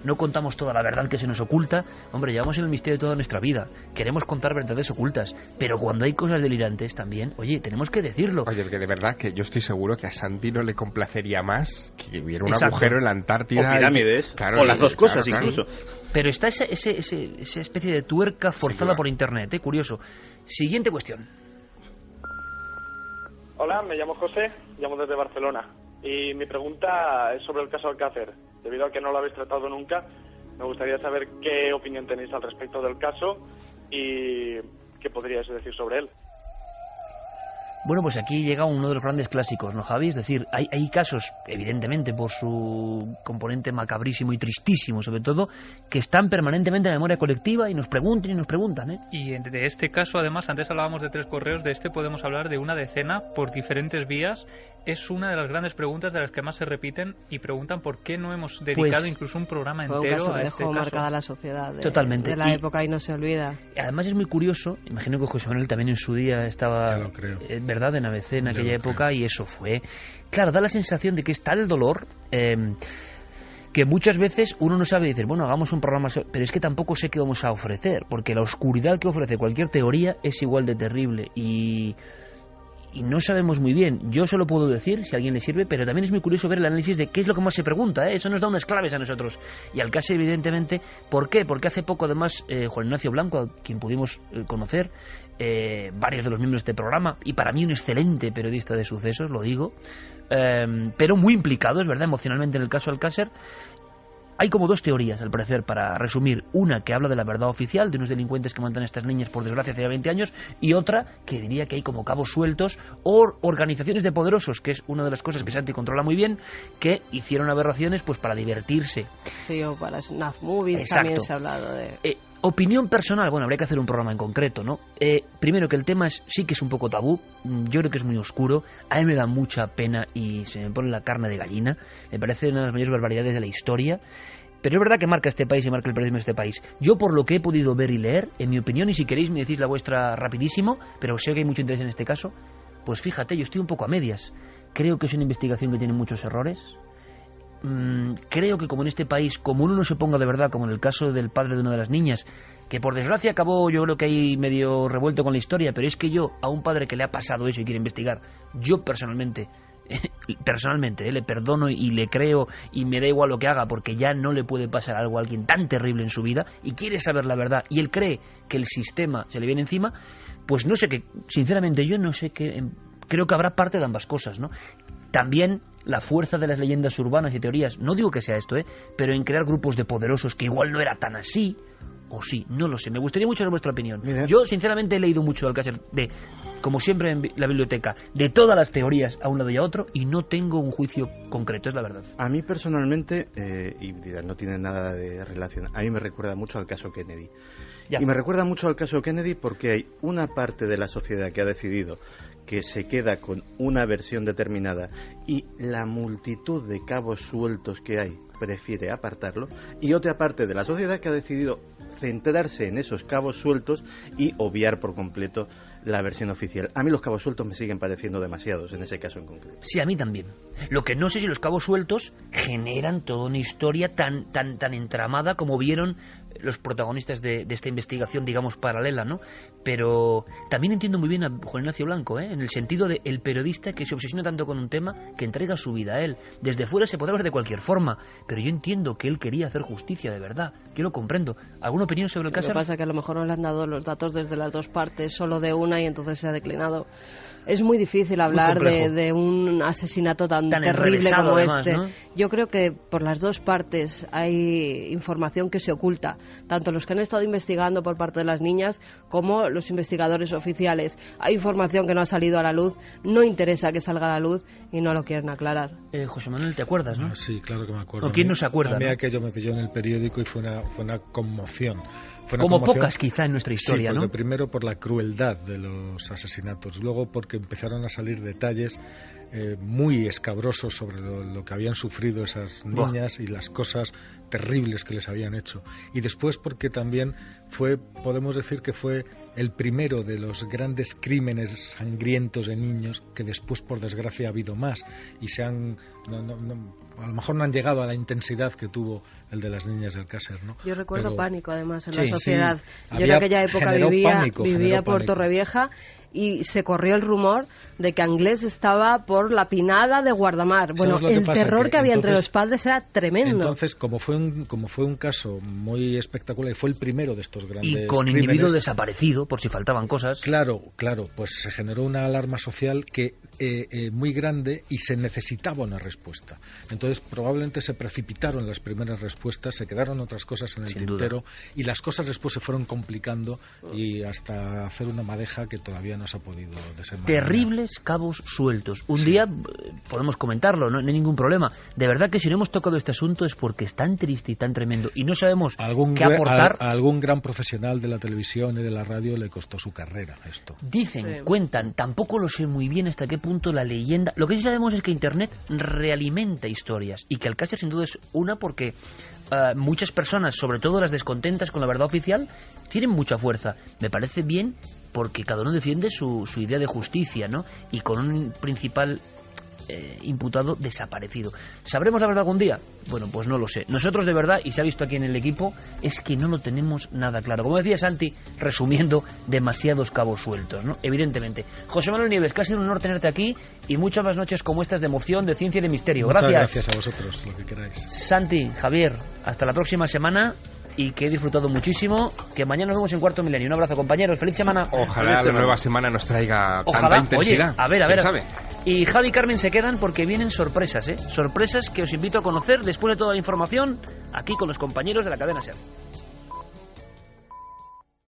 no contamos toda la verdad que se nos oculta. Hombre, llevamos en el misterio toda nuestra vida, queremos contar verdades ocultas, pero cuando hay cosas delirantes también, oye, tenemos que decirlo. Oye, que de verdad que yo estoy seguro que a Santi no le complacería más que hubiera un Exacto. agujero en la Antártida. O pirámides, claro, o las dos cosas claro. incluso. Pero está esa especie de tuerca forzada por internet, curioso. Siguiente cuestión. Hola, me llamo José, llamo desde Barcelona y mi pregunta es sobre el caso Alcácer. Debido a que no lo habéis tratado nunca, me gustaría saber qué opinión tenéis al respecto del caso y qué podríais decir sobre él. Bueno, pues aquí llega uno de los grandes clásicos, ¿no, Javi? Es decir, hay casos, evidentemente, por su componente macabrísimo y tristísimo, sobre todo, que están permanentemente en la memoria colectiva y nos preguntan, ¿eh? Y de este caso, además, antes hablábamos de 3 correos, de este podemos hablar de una decena por diferentes vías. Es una de las grandes preguntas de las que más se repiten y preguntan por qué no hemos dedicado incluso un programa entero un caso a que este dejó caso. marcada la sociedad Totalmente. de la época y no se olvida. Además es muy curioso, imagino que José Manuel también en su día estaba, ¿verdad?, en ABC en aquella época, y eso fue... Claro, da la sensación de que es tal el dolor... que muchas veces uno no sabe decir, bueno, hagamos un programa, pero es que tampoco sé qué vamos a ofrecer, porque la oscuridad que ofrece cualquier teoría es igual de terrible y no sabemos muy bien. Yo solo puedo decir, si a alguien le sirve, pero también es muy curioso ver el análisis de qué es lo que más se pregunta, ¿eh? Eso nos da unas claves a nosotros. Y Alcácer, evidentemente, ¿por qué? Porque hace poco, además, Juan Ignacio Blanco, a quien pudimos conocer, varios de los miembros de este programa, y para mí un excelente periodista de sucesos, lo digo, pero muy implicado, es verdad, emocionalmente en el caso Alcácer. Hay como 2 teorías, al parecer, para resumir. Una que habla de la verdad oficial, de unos delincuentes que matan a estas niñas, por desgracia, hace 20 años, y otra que diría que hay como cabos sueltos o organizaciones de poderosos, que es una de las cosas que Santi controla muy bien, que hicieron aberraciones pues para divertirse. Sí, o para Snuff Movies. Exacto. También se ha hablado de... Opinión personal, bueno, habría que hacer un programa en concreto, ¿no? Primero, que el tema sí que es un poco tabú, yo creo que es muy oscuro, a mí me da mucha pena y se me pone la carne de gallina, me parece una de las mayores barbaridades de la historia, pero es verdad que marca este país y marca el periodismo de este país. Yo, por lo que he podido ver y leer, en mi opinión, y si queréis me decís la vuestra rapidísimo, pero sé que hay mucho interés en este caso, pues fíjate, yo estoy un poco a medias. Creo que es una investigación que tiene muchos errores. Creo que como en este país, como uno no se ponga de verdad, como en el caso del padre de una de las niñas, que por desgracia acabó, yo creo que ahí medio revuelto con la historia, pero es que yo, a un padre que le ha pasado eso y quiere investigar, yo personalmente le perdono y le creo y me da igual lo que haga, porque ya no le puede pasar algo a alguien tan terrible en su vida y quiere saber la verdad y él cree que el sistema se le viene encima, pues no sé qué, sinceramente yo no sé qué, creo que habrá parte de ambas cosas, ¿no? También la fuerza de las leyendas urbanas y teorías, no digo que sea esto, pero en crear grupos de poderosos que igual no era tan así, o sí, no lo sé. Me gustaría mucho vuestra opinión. Mira. Yo, sinceramente, he leído mucho Alcácer, como siempre en la biblioteca, de todas las teorías a un lado y a otro, y no tengo un juicio concreto, es la verdad. A mí personalmente, y no tiene nada de relación, a mí me recuerda mucho al caso Kennedy. Ya. Y me recuerda mucho al caso Kennedy porque hay una parte de la sociedad que ha decidido que se queda con una versión determinada y la multitud de cabos sueltos que hay prefiere apartarlo, y otra parte de la sociedad que ha decidido centrarse en esos cabos sueltos y obviar por completo la versión oficial. A mí los cabos sueltos me siguen pareciendo demasiados en ese caso en concreto. Sí, a mí también. Lo que no sé si los cabos sueltos generan toda una historia tan entramada como vieron los protagonistas de esta investigación, digamos, paralela, ¿no? Pero también entiendo muy bien a Juan Ignacio Blanco, en el sentido de el periodista que se obsesiona tanto con un tema que entrega su vida a él. Desde fuera se podrá ver de cualquier forma, pero yo entiendo que él quería hacer justicia de verdad. Yo lo comprendo. ¿Alguna opinión sobre el caso? Lo que pasa es que a lo mejor no le han dado los datos desde las dos partes, solo de una, y entonces se ha declinado. Es muy difícil hablar de un asesinato tan terrible como además, este. ¿No? Yo creo que por las dos partes hay información que se oculta, tanto los que han estado investigando por parte de las niñas como los investigadores oficiales. Hay información que no ha salido a la luz, no interesa que salga a la luz y no lo quieren aclarar. José Manuel, ¿te acuerdas, no? Sí, claro que me acuerdo. ¿O quién no se acuerda? A mí ¿no? aquello me pilló en el periódico y fue una conmoción. Como pocas quizá en nuestra historia, sí, porque ¿no? Primero por la crueldad de los asesinatos, luego porque empezaron a salir detalles muy escabroso sobre lo que habían sufrido esas niñas y las cosas terribles que les habían hecho. Y después porque también podemos decir que fue el primero de los grandes crímenes sangrientos de niños, que después por desgracia ha habido más y a lo mejor no han llegado a la intensidad que tuvo el de las niñas del Alcácer, ¿no? Yo recuerdo pánico además en sí, la sociedad. Sí. Yo en aquella época vivía por Torrevieja y se corrió el rumor de que Anglés estaba por la pinada de Guardamar. Bueno, el terror que había entre los padres era tremendo. Entonces, como fue un caso muy espectacular y fue el primero de estos grandes y con crímenes, individuo desaparecido por si faltaban cosas. Claro, pues se generó una alarma social que muy grande y se necesitaba una respuesta. Entonces, probablemente se precipitaron las primeras respuestas, se quedaron otras cosas en el tintero y las cosas después se fueron complicando y hasta hacer una madeja que todavía no se ha podido desenmarañar. Terribles cabos sueltos. Un día podemos comentarlo, no hay ningún problema. De verdad que si no hemos tocado este asunto es porque es tan triste y tan tremendo y no sabemos qué aportar. A algún gran profesional de la televisión y de la radio le costó su carrera esto. Dicen, cuentan, tampoco lo sé muy bien hasta qué punto la leyenda. Lo que sí sabemos es que Internet realimenta historias y que Alcácer sin duda es una porque muchas personas, sobre todo las descontentas con la verdad oficial, tienen mucha fuerza. Me parece bien porque cada uno defiende su idea de justicia, ¿no? Y con un principal imputado desaparecido. ¿Sabremos la verdad algún día? Bueno, pues no lo sé. Nosotros de verdad, y se ha visto aquí en el equipo, es que no lo tenemos nada claro. Como decía Santi, resumiendo, demasiados cabos sueltos, ¿no? Evidentemente. José Manuel Nieves, que ha sido un honor tenerte aquí y muchas más noches como estas de emoción, de ciencia y de misterio. Muchas gracias a vosotros, lo que queráis. Santi, Javier, hasta la próxima semana. Y que he disfrutado muchísimo. Que mañana nos vemos en Cuarto Milenio. Un abrazo, compañeros. Feliz semana. Ojalá la nueva semana nos traiga tanta intensidad. Oye, a ver. ¿Sabe? Y Javi y Carmen se quedan porque vienen sorpresas, Sorpresas que os invito a conocer después de toda la información aquí con los compañeros de la cadena SER.